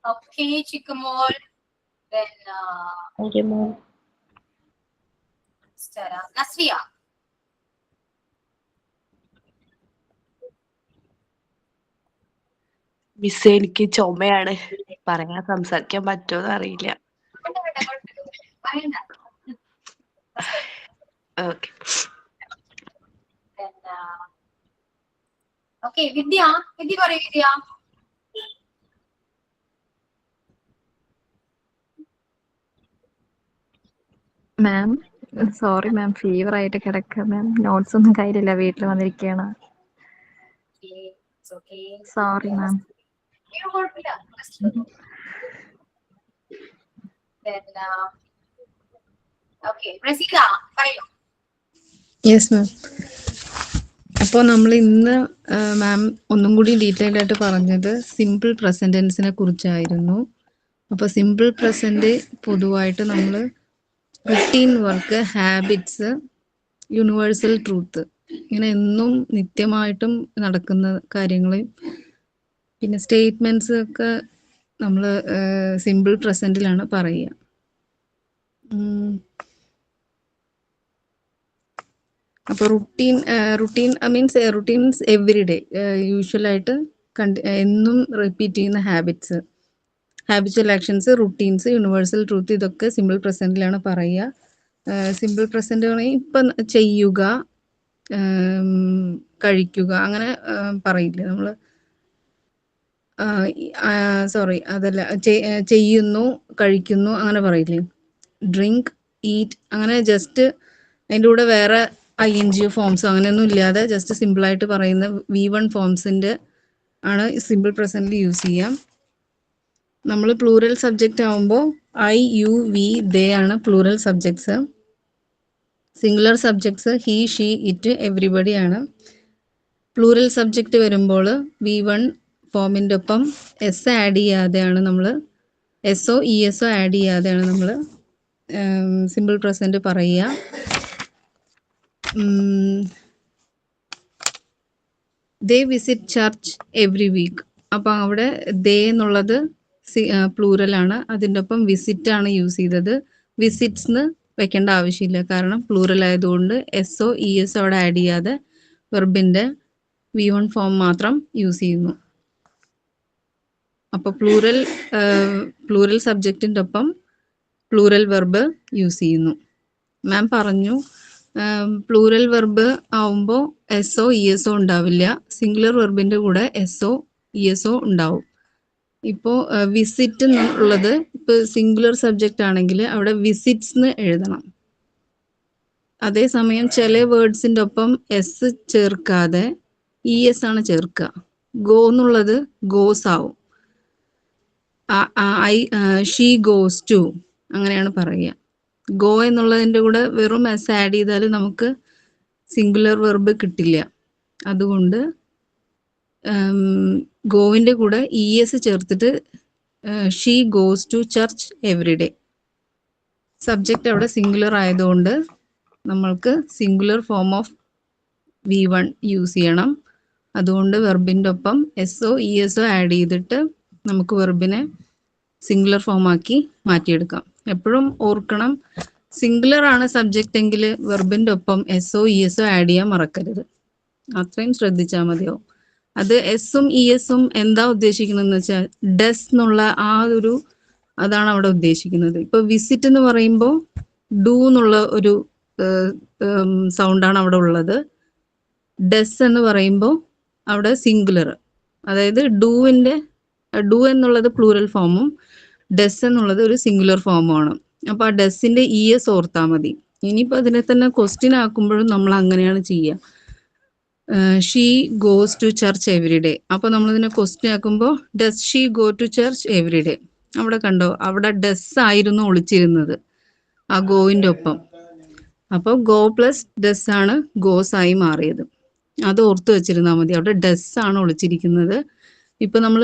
ഓക്കെ ചിക്കുമോൾ. Then thank you ma'am. Nasriya. Miss എനിക്ക് ചുമയാണ്, പറയാൻ സംസാരിക്കാൻ പറ്റുമോന്ന് അറിയില്ല. പറയണ്ട. ഓക്കെ. ഓക്കെ വിദ്യ പറയൂ വിദ്യ. മാം സോറി മാം, ഫീവർ ആയിട്ട് കിടക്കുക മാം. നോട്ട്സ് ഒന്നും കയ്യിലില്ല, വീട്ടിൽ വന്നിരിക്കുകയാണ്. Sorry ma'am. Yes ma'am. അപ്പോൾ നമ്മൾ ഇന്ന് മാം ഒന്നും കൂടി ഡീറ്റെയിൽ ആയിട്ട് പറഞ്ഞത് സിമ്പിൾ പ്രസന്റ് ടെൻസിനെ കുറിച്ചായിരുന്നു. അപ്പോൾ സിമ്പിൾ പ്രസന്റ് പൊതുവായിട്ട് നമ്മൾ routine work, habits, universal truth, ഇങ്ങനെ എന്നും നിത്യമായിട്ടും നടക്കുന്ന കാര്യങ്ങൾ, പിന്നെ സ്റ്റേറ്റ്മെന്റ്സ് ഒക്കെ നമ്മൾ സിമ്പിൾ പ്രസന്റിലാണ് പറയുക. അപ്പോൾ റുട്ടീൻസ് എവറി ഡേ, യൂഷ്വലായിട്ട് എന്നും റിപ്പീറ്റ് ചെയ്യുന്ന habits, habitual actions, routines, universal truth, ഇതൊക്കെ സിമ്പിൾ പ്രസന്റിലാണ് പറയുക. സിമ്പിൾ പ്രസന്റ് ആണെങ്കിൽ ഇപ്പം ചെയ്യുക, കഴിക്കുക, അങ്ങനെ പറയില്ലേ നമ്മൾ. സോറി, അതല്ല, ചെയ്യുന്നു, കഴിക്കുന്നു, അങ്ങനെ പറയില്ലേ. ഡ്രിങ്ക്, ഈറ്റ്, അങ്ങനെ ജസ്റ്റ് അതിൻ്റെ കൂടെ വേറെ ING ഫോംസോ അങ്ങനെയൊന്നും ഇല്ലാതെ ജസ്റ്റ് സിമ്പിളായിട്ട് പറയുന്ന V1 ഫോംസിൻ്റെ ആണ് സിമ്പിൾ പ്രസന്റിൽ യൂസ് ചെയ്യാം. നമ്മൾ പ്ലൂറൽ സബ്ജക്റ്റ് ആവുമ്പോൾ I, you, we, they ആണ് plural subjects. Singular subjects he, she, it, everybody ആണ്. പ്ലൂറൽ സബ്ജക്റ്റ് വരുമ്പോൾ V1 ഫോമിൻ്റെ ഒപ്പം S ആഡ് ചെയ്യാതെയാണ് നമ്മൾ, SO ESO ആഡ് ചെയ്യാതെയാണ് നമ്മൾ സിമ്പിൾ പ്രസന്റ് പറയുക. ദേ വിസിറ്റ് ചർച്ച് എവറി വീക്ക്. അപ്പം അവിടെ ദേ എന്നുള്ളത് പ്ലൂറലാണ്, അതിൻ്റെ ഒപ്പം വിസിറ്റ് ആണ് യൂസ് ചെയ്തത്. വിസിറ്റ്സ് വെക്കേണ്ട ആവശ്യമില്ല, കാരണം പ്ലൂറൽ ആയതുകൊണ്ട് എസ്ഒ ഇ എസ് അവിടെ ആഡ് ചെയ്യാതെ വെർബിൻ്റെ V1 ഫോം മാത്രം യൂസ് ചെയ്യുന്നു. അപ്പോൾ പ്ലൂറൽ സബ്ജക്റ്റിൻ്റെ ഒപ്പം പ്ലൂറൽ വെർബ് യൂസ് ചെയ്യുന്നു. മാം പറഞ്ഞു പ്ലൂറൽ വെർബ് ആവുമ്പോൾ എസ്ഒ ഇ എസ്ഒ ഉണ്ടാവില്ല, സിംഗുലർ വെർബിൻ്റെ കൂടെ എസ്ഒ ഇ എസ്ഒ ഉണ്ടാവും. ഇപ്പോൾ വിസിറ്റ് എന്നുള്ളത് ഇപ്പോൾ സിംഗുലർ സബ്ജക്റ്റ് ആണെങ്കിൽ അവിടെ വിസിറ്റ്സ് എഴുതണം. അതേസമയം ചില വേർഡ്സിൻ്റെ ഒപ്പം എസ് ചേർക്കാതെ ഇ എസ് ആണ് ചേർക്കുക. ഗോ എന്നുള്ളത് ഗോസ് ആവും. ഷീ ഗോസ് ടു അങ്ങനെയാണ് പറയുക. ഗോ എന്നുള്ളതിൻ്റെ കൂടെ വെറും എസ് ആഡ് ചെയ്താൽ നമുക്ക് സിംഗുലർ വെർബ് കിട്ടില്ല. അതുകൊണ്ട് ഗോവിൻ്റെ കൂടെ ഇ എസ് ചേർത്തിട്ട് she goes to church every day. Subject അവിടെ സിംഗുലർ ആയതുകൊണ്ട് നമ്മൾക്ക് singular form of V1 use ചെയ്യണം. അതുകൊണ്ട് വെർബിൻ്റെ ഒപ്പം എസ്ഒ ഇ എസ്ഒ ആഡ് ചെയ്തിട്ട് നമുക്ക് വെർബിനെ സിംഗുലർ ഫോം ആക്കി മാറ്റിയെടുക്കാം. എപ്പോഴും ഓർക്കണം, സിംഗുലർ ആണ് സബ്ജക്റ്റ് എങ്കിൽ വെർബിൻ്റെ ഒപ്പം എസ്ഒ ഇ എസ്ഒ ആഡ് ചെയ്യാൻ മറക്കരുത്. അത്രയും ശ്രദ്ധിച്ചാൽ മതിയാവും. അത് എസും ഇ എസും എന്താ ഉദ്ദേശിക്കുന്നതെന്ന് വെച്ചാൽ ഡസ് എന്നുള്ള അതാണ് അവിടെ ഉദ്ദേശിക്കുന്നത്. ഇപ്പൊ വിസിറ്റ് എന്ന് പറയുമ്പോൾ ഡു എന്നുള്ള ഒരു സൗണ്ടാണ് അവിടെ ഉള്ളത്. ഡസ് എന്ന് പറയുമ്പോൾ അവിടെ സിംഗുലർ, അതായത് ഡു എന്നുള്ളത് പ്ലൂറൽ ഫോമും ഡസ് എന്നുള്ളത് ഒരു സിംഗുലർ ഫോമുമാണ്. അപ്പൊ ആ ഡസിന്റെ ഇ എസ് ഓർത്താൽ മതി. ഇനിയിപ്പോൾ അതിനെ തന്നെ ക്വസ്റ്റ്യൻ ആക്കുമ്പോഴും നമ്മൾ അങ്ങനെയാണ് ചെയ്യുക. She goes to church every day. അപ്പൊ നമ്മളിതിനെ ക്വസ്റ്റ്യൻ ആക്കുമ്പോൾ does she go to church every day. അവിടെ കണ്ടോ, അവിടെ ഡസ് ആയിരുന്നു ഒളിച്ചിരുന്നത് ആ ഗോവിൻ്റെ ഒപ്പം. അപ്പോൾ ഗോ പ്ലസ് ഡസ് ആണ് ഗോസ് ആയി മാറിയത്. അത് ഓർത്ത് വെച്ചിരുന്നാൽ മതി. അവിടെ ഡസ് ആണ് ഒളിച്ചിരിക്കുന്നത്. ഇപ്പൊ നമ്മൾ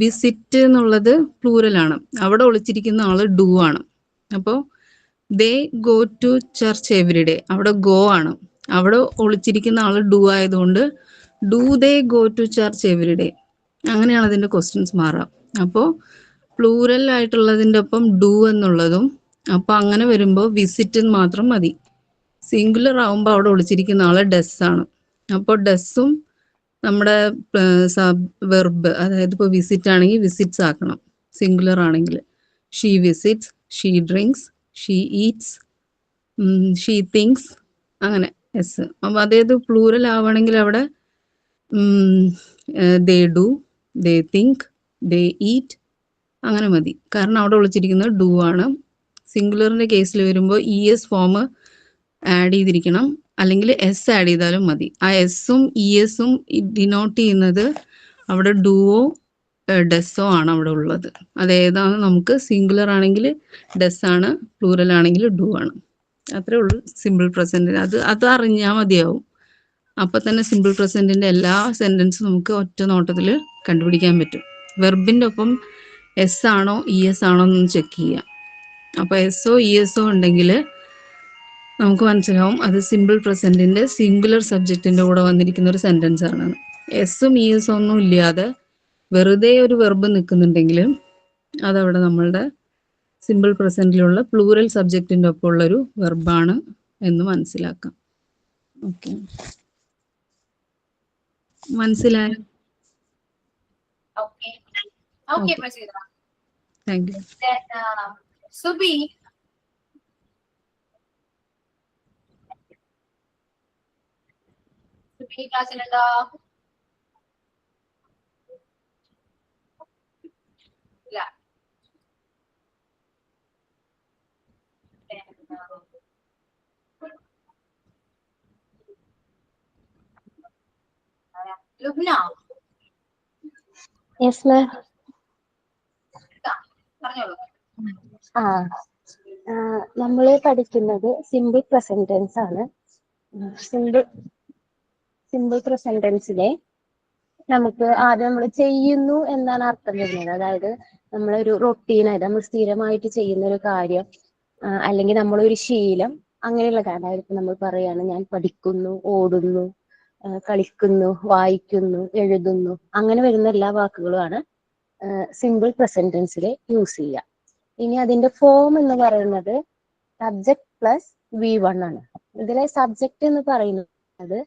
വിസിറ്റ് എന്നുള്ളത് പ്ലൂറലാണ്, അവിടെ ഒളിച്ചിരിക്കുന്ന ആള് ഡു ആണ്. അപ്പോൾ they go to church every day, അവിടെ ഗോ ആണ്. അവിടെ ഒളിച്ചിരിക്കുന്ന ആള് ഡു ആയതുകൊണ്ട് do they go to church every day. അങ്ങനെയാണ് അതിന്റെ ക്വസ്റ്റ്യൻസ് മാറാം. അപ്പോൾ പ്ലൂറൽ ആയിട്ടുള്ളതിൻ്റെ ഒപ്പം ഡു എന്നുള്ളതും, അപ്പൊ അങ്ങനെ വരുമ്പോൾ വിസിറ്റ് മാത്രം മതി. സിംഗുലർ ആവുമ്പോൾ അവിടെ ഒളിച്ചിരിക്കുന്ന ആള് ഡസ് ആണ്. അപ്പോൾ ഡസ്സും നമ്മുടെ വെർബ്, അതായത് ഇപ്പോൾ വിസിറ്റ് ആണെങ്കിൽ വിസിറ്റ്സ് ആക്കണം, സിംഗുലർ ആണെങ്കിൽ she visits, she drinks, she Eats, she things, അങ്ങനെ എസ്. അപ്പം അതായത് പ്ലൂറൽ ആവണമെങ്കിൽ അവിടെ they do, they think, they eat അങ്ങനെ മതി, കാരണം അവിടെ വിളിച്ചിരിക്കുന്നത് ഡു ആണ്. സിംഗുലറിന്റെ കേസിൽ വരുമ്പോൾ ഇ എസ് ഫോം ആഡ് ചെയ്തിരിക്കണം, അല്ലെങ്കിൽ എസ് ആഡ് ചെയ്താലും മതി. ആ എസും ഇ എസും ഡിനോട്ട് ചെയ്യുന്നത് അവിടെ ഡുവോ ഡെസ്സോ ആണ് അവിടെ ഉള്ളത്. അതേതാണ്, നമുക്ക് സിംഗുലർ ആണെങ്കിൽ ഡെസ് ആണ്, പ്ലൂറൽ ആണെങ്കിൽ ഡു ആണ്. അത്രേ ഉള്ളൂ സിമ്പിൾ പ്രസന്റ്. അത് അറിഞ്ഞാൽ മതിയാവും. അപ്പൊ തന്നെ സിമ്പിൾ പ്രസന്റിന്റെ എല്ലാ സെന്റൻസും നമുക്ക് ഒറ്റ നോട്ടത്തിൽ കണ്ടുപിടിക്കാൻ പറ്റും. വെർബിന്റെ ഒപ്പം എസ് ആണോ ഇ എസ് ആണോ എന്ന് ചെക്ക് ചെയ്യാം. അപ്പൊ എസ്ഒ ഇ എസ്ഒ ഉണ്ടെങ്കിൽ നമുക്ക് മനസ്സിലാവും അത് സിമ്പിൾ പ്രസന്റിന്റെ സിംഗുലർ സബ്ജക്റ്റിന്റെ കൂടെ വന്നിരിക്കുന്ന ഒരു സെന്റൻസ് ആണ്. എസും ഇ എസും ഒന്നും ഇല്ലാതെ വെറുതെ ഒരു വെർബ് നിൽക്കുന്നുണ്ടെങ്കിൽ അതവിടെ നമ്മളുടെ സിമ്പിൾ പ്രസന്റിലുള്ള പ്ലൂറൽ സബ്ജക്റ്റിന്റെ ഒപ്പം ഉള്ളൊരു വെർബാണ് എന്ന് മനസ്സിലാക്കാം. ഓക്കെ, മനസ്സിലായോ? Okay. Okay, Prasida. Thank you. Then, Subi. Subi, ക്ലാസ്സിലുണ്ടോ? ഇല്ല. Lubna, yes ma'am. പറഞ്ഞോളൂ. നമ്മൾ പഠിക്കുന്നത് സിമ്പിൾ പ്രസന്റ് ടെൻസ് ആണ്. സിമ്പിൾ പ്രസന്റ് ടെൻസിലെ നമുക്ക് ആദ്യം നമ്മൾ ചെയ്യുന്നു എന്നാണ് അർത്ഥം വരുന്നത്. അതായത് നമ്മളൊരു റൊട്ടീനായിട്ട് നമ്മൾ സ്ഥിരമായിട്ട് ചെയ്യുന്ന ഒരു കാര്യം, അല്ലെങ്കിൽ നമ്മളൊരു ശീലം, അങ്ങനെയുള്ള കാര്യം. അതായത് നമ്മൾ പറയാണ് ഞാൻ പഠിക്കുന്നു, ഓടുന്നു, കളിക്കുന്നു, വായിക്കുന്നു, എഴുതുന്നു, അങ്ങനെ വരുന്ന എല്ലാ വാക്കുകളുമാണ് സിമ്പിൾ പ്രസന്റ് ടെൻസിൽ യൂസ് ചെയ്യുക. ഇനി അതിന്റെ ഫോം എന്ന് പറയുന്നത് സബ്ജക്ട് പ്ലസ് V1 ആണ്. ഇതിലെ സബ്ജക്ട് എന്ന് പറയുന്നത്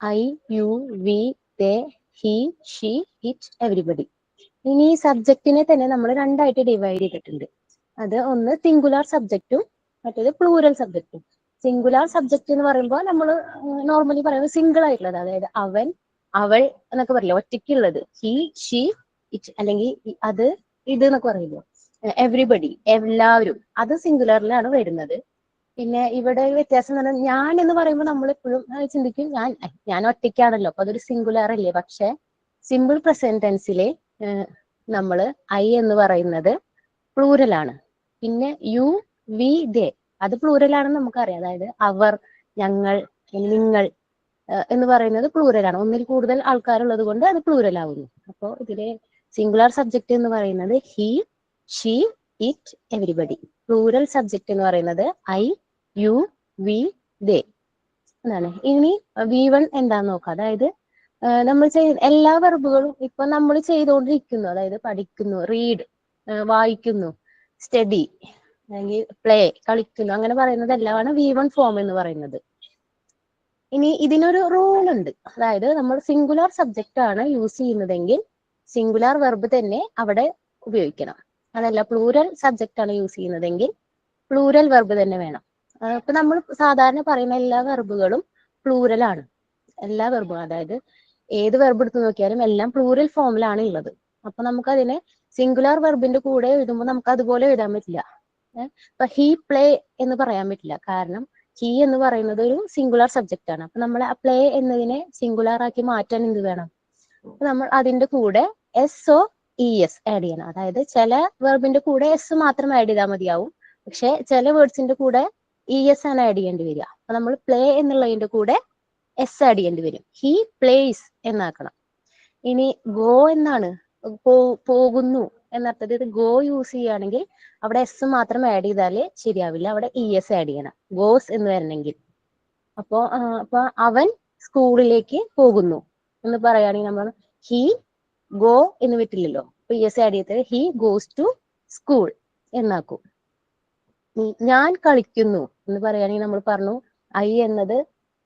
I, you, we, they, he, she, it, everybody. ഇനി ഈ സബ്ജക്റ്റിനെ തന്നെ നമ്മൾ രണ്ടായിട്ട് ഡിവൈഡ് ചെയ്തിട്ടുണ്ട്. അത് ഒന്ന് സിംഗുലാർ സബ്ജക്റ്റും മറ്റേത് പ്ലൂറൽ സബ്ജക്റ്റും. സിംഗുലാർ സബ്ജക്റ്റ് എന്ന് പറയുമ്പോൾ നമ്മൾ നോർമലി പറയുന്നത് സിംഗിൾ ആയിട്ടുള്ളത്, അതായത് അവൻ, അവൾ എന്നൊക്കെ പറയില്ല, ഒറ്റയ്ക്കുള്ളത്, ഹി, ഷീ, ഇറ്റ്, അല്ലെങ്കിൽ അത്, ഇത് എന്നൊക്കെ പറയില്ലോ, എവ്രിബഡി, എല്ലാവരും, അത് സിംഗുലറിലാണ് വരുന്നത്. പിന്നെ ഇവിടെ ഒരു വ്യത്യാസം എന്ന് പറഞ്ഞാൽ ഞാൻ എന്ന് പറയുമ്പോൾ നമ്മൾ എപ്പോഴും ചിന്തിക്കും ഞാൻ ഒറ്റയ്ക്കാണല്ലോ, അപ്പൊ അതൊരു സിംഗുലാർ അല്ലേ. പക്ഷെ സിമ്പിൾ പ്രസന്റ് ടെൻസിലെ നമ്മൾ ഐ എന്ന് പറയുന്നത് പ്ലൂരലാണ്. പിന്നെ യു, വി, ദേ അത് പ്ലൂരലാണെന്ന് നമുക്കറിയാം. അതായത് അവർ, ഞങ്ങൾ, നിങ്ങൾ എന്ന് പറയുന്നത് പ്ലൂരലാണ്. ഒന്നിൽ കൂടുതൽ ആൾക്കാരുള്ളത് കൊണ്ട് അത് പ്ലൂരൽ ആവുന്നു. അപ്പോൾ ഇതിലെ സിംഗുലാർ സബ്ജക്റ്റ് എന്ന് പറയുന്നത് he, she, it, everybody. Plural subject എന്ന് പറയുന്നത് ഐ, യു, വി, ദേ എന്നാണ്. ഇനി V1 എന്താന്ന് നോക്കാം. അതായത് നമ്മൾ ചെയ്യുന്ന എല്ലാ വെർബുകളും ഇപ്പൊ നമ്മൾ ചെയ്തുകൊണ്ടിരിക്കുന്നു, അതായത് പഠിക്കുന്നു, റീഡ്, വായിക്കുന്നു, സ്റ്റഡി, അല്ലെങ്കിൽ പ്ലേ, കളിക്കുന്നു, അങ്ങനെ പറയുന്നത് എല്ലാമാണ് V1 ഫോം എന്ന് പറയുന്നത്. ഇനി ഇതിനൊരു റൂൾ ഉണ്ട്. അതായത് നമ്മൾ സിംഗുലാർ സബ്ജക്റ്റ് ആണ് യൂസ് ചെയ്യുന്നതെങ്കിൽ സിംഗുലാർ വെർബ് തന്നെ അവിടെ ഉപയോഗിക്കണം. അതല്ല പ്ലൂരൽ സബ്ജക്റ്റ് ആണ് യൂസ് ചെയ്യുന്നതെങ്കിൽ പ്ലൂരൽ വെർബ് തന്നെ വേണം. ഇപ്പൊ നമ്മൾ സാധാരണ പറയുന്ന എല്ലാ വെർബുകളും പ്ലൂരൽ ആണ്. എല്ലാ വെർബും, അതായത് ഏത് വെർബ് എടുത്ത് നോക്കിയാലും എല്ലാം പ്ലൂരൽ ഫോമിലാണ് ഉള്ളത്. അപ്പൊ നമുക്ക് അതിനെ സിംഗുലാർ വെർബിന്റെ കൂടെ എഴുതുമ്പോൾ നമുക്ക് അതുപോലെ എഴുതാൻ പറ്റില്ല. ഇപ്പൊ ഹി പ്ലേ എന്ന് പറയാൻ പറ്റില്ല, കാരണം ഹി എന്ന് പറയുന്നത് ഒരു സിംഗുലാർ സബ്ജക്റ്റ് ആണ്. അപ്പൊ നമ്മൾ ആ പ്ലേ എന്നതിനെ സിംഗുലാർ ആക്കി മാറ്റാൻ എന്ത് വേണം? നമ്മൾ അതിന്റെ കൂടെ എസ് ഓ ഇ എസ് ആഡ് ചെയ്യണം. അതായത് ചില വെർബിന്റെ കൂടെ എസ് മാത്രം ആഡ് ചെയ്താൽ മതിയാവും, പക്ഷെ ചില വേർഡ്സിന്റെ കൂടെ ഇ എസ് ആണ് ആഡ് ചെയ്യേണ്ടി വരിക. അപ്പൊ നമ്മൾ പ്ലേ എന്നുള്ളതിന്റെ കൂടെ എസ് ആഡ് ചെയ്യേണ്ടി വരും. ഹി പ്ലേസ് എന്നാക്കണം. ഇനി ഗോ എന്നാണ്, പോകുന്നു എന്നർത്ഥത്തിൽ ഇത് ഗോ യൂസ് ചെയ്യുകയാണെങ്കിൽ അവിടെ എസ് മാത്രം ആഡ് ചെയ്താലേ ശരിയാവില്ല, അവിടെ ഇ എസ് ആഡ് ചെയ്യണം ഗോസ് എന്ന് വരണമെങ്കിൽ. അപ്പൊ അവൻ സ്കൂളിലേക്ക് പോകുന്നു എന്ന് പറയുകയാണെങ്കിൽ നമ്മൾ ഹി ഗോ എന്ന് പറ്റില്ലല്ലോ, ഇ എസ് ആഡ് ചെയ്തിട്ട് ഹി ഗോസ് ടു സ്കൂൾ എന്നാക്കും. ഞാൻ കളിക്കുന്നു എന്ന് പറയുകയാണെങ്കിൽ നമ്മൾ പറഞ്ഞു ഐ എന്നത്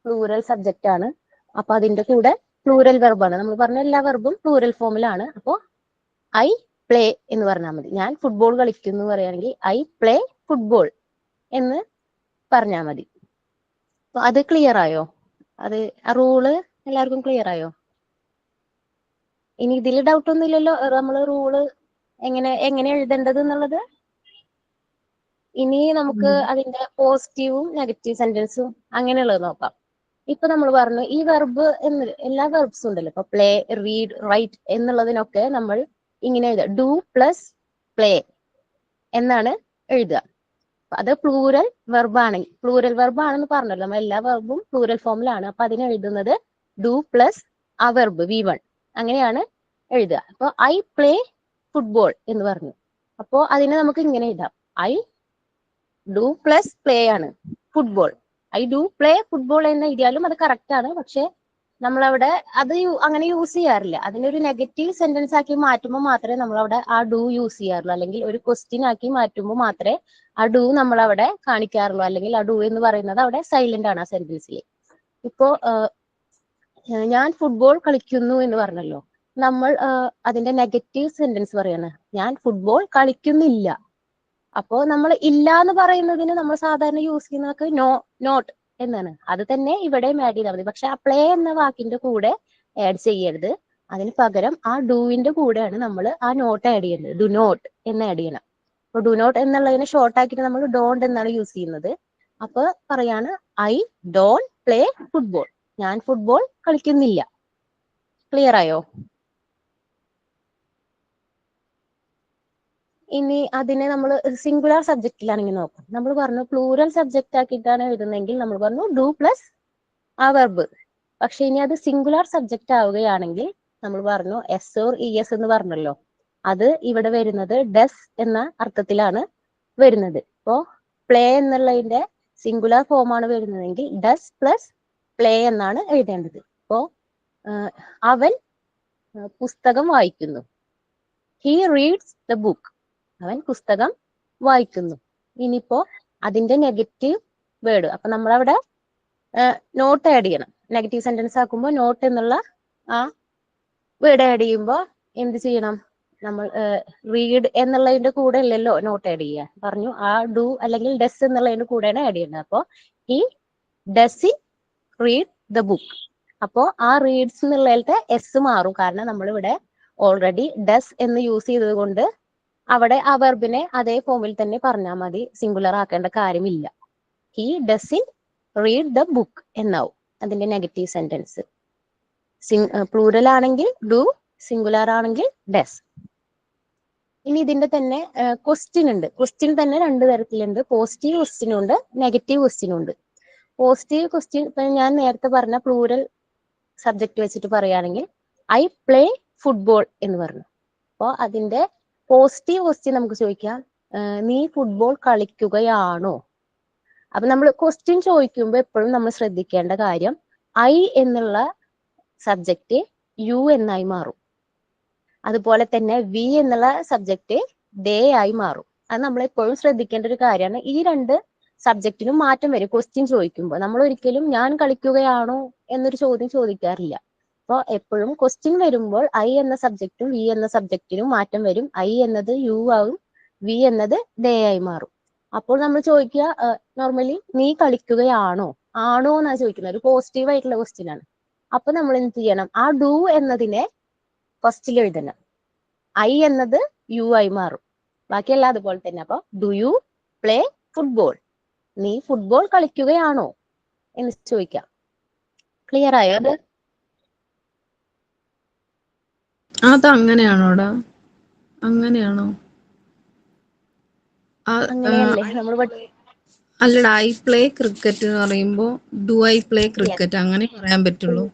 പ്ലൂറൽ സബ്ജക്റ്റ് ആണ്, അപ്പൊ അതിന്റെ കൂടെ പ്ലൂറൽ വെർബാണ്. നമ്മൾ പറഞ്ഞ എല്ലാ വെർബും പ്ലൂറൽ ഫോമിലാണ്. അപ്പോ ഐ പ്ലേ എന്ന് പറഞ്ഞാൽ മതി. ഞാൻ ഫുട്ബോൾ കളിക്കുന്നു പറയുകയാണെങ്കിൽ ഐ പ്ലേ ഫുട്ബോൾ എന്ന് പറഞ്ഞാൽ മതി. അപ്പൊ അത് ക്ലിയർ ആയോ? അത് ആ റൂള് എല്ലാവർക്കും ക്ലിയർ ആയോ? ഇനി ഇതിൽ ഡൗട്ട് ഒന്നും ഇല്ലല്ലോ, നമ്മൾ റൂള് എങ്ങനെ എഴുതേണ്ടത് എന്നുള്ളത്. ഇനി നമുക്ക് അതിന്റെ പോസിറ്റീവും നെഗറ്റീവ് സെന്റൻസും അങ്ങനെയുള്ളത് നോക്കാം. ഇപ്പൊ നമ്മൾ പറഞ്ഞു ഈ വെർബ് എന്ന് എല്ലാ വെർബ്സും ഉണ്ടല്ലോ, ഇപ്പൊ പ്ലേ, റീഡ്, റൈറ്റ് എന്നുള്ളതിനൊക്കെ നമ്മൾ ഇങ്ങനെ എഴുതുക, ഡു പ്ലസ് പ്ലേ എന്നാണ് എഴുതുക. അത് പ്ലൂരൽ വെർബാണെന്ന് പറഞ്ഞല്ലോ, നമ്മൾ എല്ലാ വെർബും പ്ലൂരൽ ഫോമിലാണ്. അപ്പൊ അതിന് എഴുതുന്നത് ഡു പ്ലസ് ആ വെർബ് V1 അങ്ങനെയാണ് എഴുതുക. അപ്പൊ ഐ പ്ലേ ഫുട്ബോൾ എന്ന് പറഞ്ഞു. അപ്പോ അതിനെ നമുക്ക് ഇങ്ങനെ എഴുതാം, ഐ ഡു പ്ലസ് പ്ലേ ആണ് football. I do play football എന്ന് എഴുതിയാലും അത് കറക്റ്റ് ആണ്. പക്ഷെ നമ്മളവിടെ അത് അങ്ങനെ യൂസ് ചെയ്യാറില്ല. അതിനൊരു നെഗറ്റീവ് സെന്റൻസ് ആക്കി മാറ്റുമ്പോൾ മാത്രമേ നമ്മളവിടെ ആ ഡു യൂസ് ചെയ്യാറുള്ളൂ, അല്ലെങ്കിൽ ഒരു ക്വസ്റ്റ്യൻ ആക്കി മാറ്റുമ്പോൾ മാത്രമേ ആ ഡു നമ്മളവിടെ കാണിക്കാറുള്ളൂ, അല്ലെങ്കിൽ ആ ഡു എന്ന് പറയുന്നത് അവിടെ സൈലന്റ് ആണ് ആ സെന്റൻസിൽ. ഇപ്പോ ഞാൻ ഫുട്ബോൾ കളിക്കുന്നു എന്ന് പറഞ്ഞല്ലോ, നമ്മൾ അതിന്റെ നെഗറ്റീവ് സെന്റൻസ് പറയാണ്, ഞാൻ ഫുട്ബോൾ കളിക്കുന്നില്ല. അപ്പോ നമ്മൾ ഇല്ല എന്ന് പറയുന്നതിന് നമ്മൾ സാധാരണ യൂസ് ചെയ്യുന്നതൊക്കെ നോട്ട് എന്നാണ്. അത് തന്നെ ഇവിടെയും ആഡ് ചെയ്താൽ മതി. പക്ഷെ ആ പ്ലേ എന്ന വാക്കിന്റെ കൂടെ ആഡ് ചെയ്യരുത്. അതിന് പകരം ആ ഡൂവിന്റെ കൂടെയാണ് നമ്മൾ ആ നോട്ട് ആഡ് ചെയ്യേണ്ടത്. ഡു നോട്ട് എന്ന് ആഡ് ചെയ്യണം. അപ്പൊ ഡു നോട്ട് എന്നുള്ളതിനെ ഷോർട്ട് ആക്കിയിട്ട് നമ്മൾ ഡോണ്ട് എന്നാണ് യൂസ് ചെയ്യുന്നത്. അപ്പൊ പറയാണ് ഐ ഡോണ്ട് പ്ലേ ഫുട്ബോൾ, ഞാൻ ഫുട്ബോൾ കളിക്കുന്നില്ല. ക്ലിയർ ആയോ? ഇനി അതിനെ നമ്മൾ സിംഗുലാർ സബ്ജക്റ്റിലാണെങ്കിൽ നോക്കാം. നമ്മൾ പറഞ്ഞു പ്ലൂറൽ സബ്ജക്റ്റ് ആക്കിയിട്ടാണ് എഴുതുന്നതെങ്കിൽ നമ്മൾ പറഞ്ഞു ഡു പ്ലസ് ആ വെർബ്. പക്ഷെ ഇനി അത് സിംഗുലാർ സബ്ജക്റ്റ് ആവുകയാണെങ്കിൽ നമ്മൾ പറഞ്ഞു എസ് ഓർ ഇ എസ് എന്ന് പറഞ്ഞല്ലോ, അത് ഇവിടെ വരുന്നത് ഡസ് എന്ന അർത്ഥത്തിലാണ് വരുന്നത്. ഇപ്പോ പ്ലേ എന്നുള്ളതിന്റെ സിംഗുലാർ ഫോമാണ് വരുന്നതെങ്കിൽ ഡസ് പ്ലസ് പ്ലേ എന്നാണ് എഴുതേണ്ടത്. അപ്പോ അവൻ പുസ്തകം വായിക്കുന്നു. He reads the book. അവൻ പുസ്തകം വായിക്കുന്നു. ഇനിയിപ്പോ അതിന്റെ നെഗറ്റീവ് വേർഡ്, അപ്പൊ നമ്മളവിടെ നോട്ട് ആഡ് ചെയ്യണം. നെഗറ്റീവ് സെന്റൻസ് ആക്കുമ്പോൾ നോട്ട് എന്നുള്ള ആ വേർഡ് ആഡ് ചെയ്യുമ്പോൾ എന്ത് ചെയ്യണം? നമ്മൾ റീഡ് എന്നുള്ളതിന്റെ കൂടെ അല്ലല്ലോ നോട്ട് ആഡ് ചെയ്യുക. പറഞ്ഞു ആ ഡു അല്ലെങ്കിൽ ഡസ് എന്നുള്ളതിന്റെ കൂടെയാണ് ആഡ് ചെയ്യുന്നത്. അപ്പോ he does read the book. അപ്പോ ആ റീഡ്സ് എന്നുള്ളതിലത്തെ എസ് മാറും. കാരണം നമ്മളിവിടെ ഓൾറെഡി ഡസ് എന്ന് യൂസ് ചെയ്തത് കൊണ്ട് അവിടെ ആ വെർബിനെ അതേ ഫോമിൽ തന്നെ പറഞ്ഞാൽ മതി, സിംഗുലർ ആക്കേണ്ട കാര്യമില്ല. He doesn't read the book എന്നാവും അതിന്റെ നെഗറ്റീവ് സെന്റൻസ്. പ്ലൂറൽ ആണെങ്കിൽ ഡു, സിംഗുലർ ആണെങ്കിൽ ഡസ്. ഇനി ഇതിന്റെ തന്നെ ക്വസ്റ്റ്യൻ ഉണ്ട്. ക്വസ്റ്റ്യൻ തന്നെ 2 തരത്തിലുണ്ട്. പോസിറ്റീവ് ക്വസ്റ്റ്യനും ഉണ്ട്, നെഗറ്റീവ് ക്വസ്റ്റ്യനും ഉണ്ട്. പോസിറ്റീവ് ക്വസ്റ്റ്യൻ ഇപ്പൊ ഞാൻ നേരത്തെ പറഞ്ഞ പ്ലൂറൽ സബ്ജക്ട് വെച്ചിട്ട് പറയുകയാണെങ്കിൽ ഐ പ്ലേ ഫുട്ബോൾ എന്ന് പറഞ്ഞു. അപ്പോൾ അതിന്റെ പോസിറ്റീവ് ക്വസ്റ്റ്യൻ നമുക്ക് ചോദിക്കാം, നീ ഫുട്ബോൾ കളിക്കുകയാണോ? അപ്പൊ നമ്മൾ ക്വസ്റ്റ്യൻ ചോദിക്കുമ്പോൾ എപ്പോഴും നമ്മൾ ശ്രദ്ധിക്കേണ്ട കാര്യം ഐ എന്നുള്ള സബ്ജക്റ്റ് യു എന്നായി മാറും. അതുപോലെ തന്നെ വി എന്നുള്ള സബ്ജക്റ്റ് ദേ ആയി മാറും. അത് നമ്മൾ എപ്പോഴും ശ്രദ്ധിക്കേണ്ട ഒരു കാര്യമാണ്. ഈ 2 സബ്ജക്റ്റിനും മാറ്റം വരും ക്വസ്റ്റ്യൻ ചോദിക്കുമ്പോൾ. നമ്മൾ ഒരിക്കലും ഞാൻ കളിക്കുകയാണോ എന്നൊരു ചോദ്യം ചോദിക്കാറില്ല. അപ്പോൾ എപ്പോഴും ക്വസ്റ്റ്യൻ വരുമ്പോൾ ഐ എന്ന സബ്ജക്റ്റും വി എന്ന സബ്ജക്റ്റിനും മാറ്റം വരും. ഐ എന്നത് യു ആവും, വി എന്നത് ദേ ആയി മാറും. അപ്പോൾ നമ്മൾ ചോദിക്കുക നോർമലി നീ കളിക്കുകയാണോ, ആണോ എന്നാണ് ചോദിക്കുന്നത്. ഒരു പോസിറ്റീവ് ആയിട്ടുള്ള ക്വസ്റ്റ്യൻ ആണ്. അപ്പൊ നമ്മൾ എന്ത് ചെയ്യണം? ആ ഡു എന്നതിനെ ഫസ്റ്റിൽ എഴുതണം. ഐ എന്നത് യു ആയി മാറും. ബാക്കിയെല്ലാം അതുപോലെ തന്നെ. അപ്പൊ ഡു യു പ്ലേ ഫുട്ബോൾ? നീ ഫുട്ബോൾ കളിക്കുകയാണോ എന്ന് ചോദിക്കാം. ക്ലിയർ ആയോ അത്? അത് അങ്ങനെയാണോടാ? അങ്ങനെയാണോ? അങ്ങനെയല്ലേ നമ്മൾ അല്ലടാ, ഐ പ്ലേ ക്രിക്കറ്റ് എന്ന് പറയുമ്പോ ഡു ഐ പ്ലേ ക്രിക്കറ്റ് അങ്ങനെ പറയാൻ പറ്റുള്ളൂ.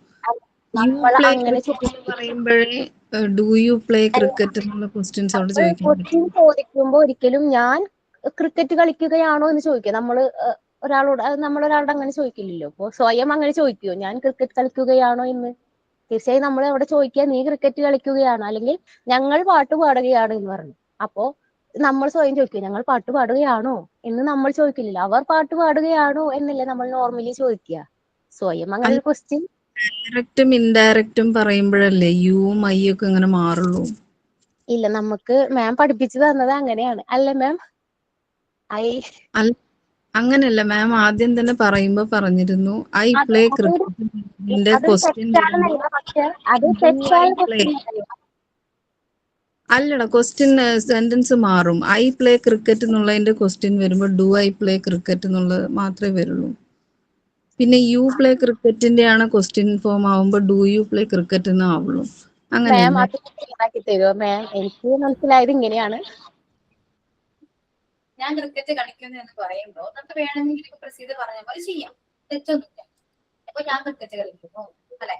യു പ്ലേ ക്രിക്കറ്റ് പറയുമ്പോഴേ ഡു യു പ്ലേ ക്രിക്കറ്റ് എന്നുള്ള ക്വസ്റ്റ്യൻസ് അവിടെ ചോദിക്കാൻ ക്വസ്റ്റ്യൻ പറ്റും. ചോദിക്കുമ്പോൾ ഒരിക്കലും ഞാൻ ക്രിക്കറ്റ് കളിക്കുകയാണോ എന്ന് ചോദിക്കുക. നമ്മളൊരാളോട് അങ്ങനെ ചോദിക്കില്ലല്ലോ. അപ്പൊ സ്വയം അങ്ങനെ ചോദിക്കുമോ ഞാൻ ക്രിക്കറ്റ് കളിക്കുകയാണോ എന്ന്? തീർച്ചയായും നമ്മൾ അവിടെ ചോദിക്കുക നീ ക്രിക്കറ്റ് കളിക്കുകയാണോ, അല്ലെങ്കിൽ ഞങ്ങൾ പാട്ട് പാടുകയാണ് എന്ന് പറഞ്ഞു. അപ്പോ നമ്മൾ സ്വയം ചോദിക്കുക ഞങ്ങൾ പാട്ട് പാടുകയാണോ എന്ന് നമ്മൾ ചോദിക്കില്ലല്ലോ. അവർ പാട്ട് പാടുകയാണോ എന്നല്ലേ നമ്മൾ നോർമലി ചോദിക്കുക. സ്വയം അങ്ങനെ ഒരു ക്വസ്റ്റ്യൻ ഡയറക്റ്റും ഇൻഡയറക്റ്റും പറയുമ്പോഴല്ലേ യുവും ഐ ഒക്കെ ഇങ്ങനെ മാറുള്ളൂ. ഇല്ല, നമുക്ക് മാം പഠിപ്പിച്ചു തന്നത് അങ്ങനെയാണ് അല്ലേ മാം? അങ്ങനെയല്ല മാം, ആദ്യം തന്നെ പറയുമ്പോ പറഞ്ഞിരുന്നു ഐ പ്ലേ ക്രിക്കറ്റ്. ക്വസ്റ്റ്യൻ അല്ലടാ, ക്വസ്റ്റ്യൻ സെന്റൻസ് മാറും. ഐ പ്ലേ ക്രിക്കറ്റ് എന്നുള്ളതിന്റെ ക്വസ്റ്റ്യൻ വരുമ്പോ ഡു ഐ പ്ലേ ക്രിക്കറ്റ് എന്നുള്ളത് മാത്രമേ വരുള്ളൂ. പിന്നെ യു പ്ലേ ക്രിക്കറ്റിന്റെ ആണ് ക്വസ്റ്റ്യൻ ഫോം ആവുമ്പോ ഡു യു പ്ലേ ക്രിക്കറ്റ് എന്ന് ആവുള്ളൂ. അങ്ങനെയല്ലേ? തരുമോ മാം? എനിക്ക് മനസ്സിലായത് ഇങ്ങനെയാണ്. ഞാൻ ക്രിക്കറ്റ് കളിക്കുന്നു എന്ന് പറയുമ്പോൾ നമുക്ക് വേണമെങ്കിൽ പ്രസീദ് പറഞ്ഞ പോലെ ചെയ്യാം, തെറ്റൊന്നുമില്ല. അപ്പൊ ഞാൻ ക്രിക്കറ്റ് കളിക്കുന്നു അല്ലെ,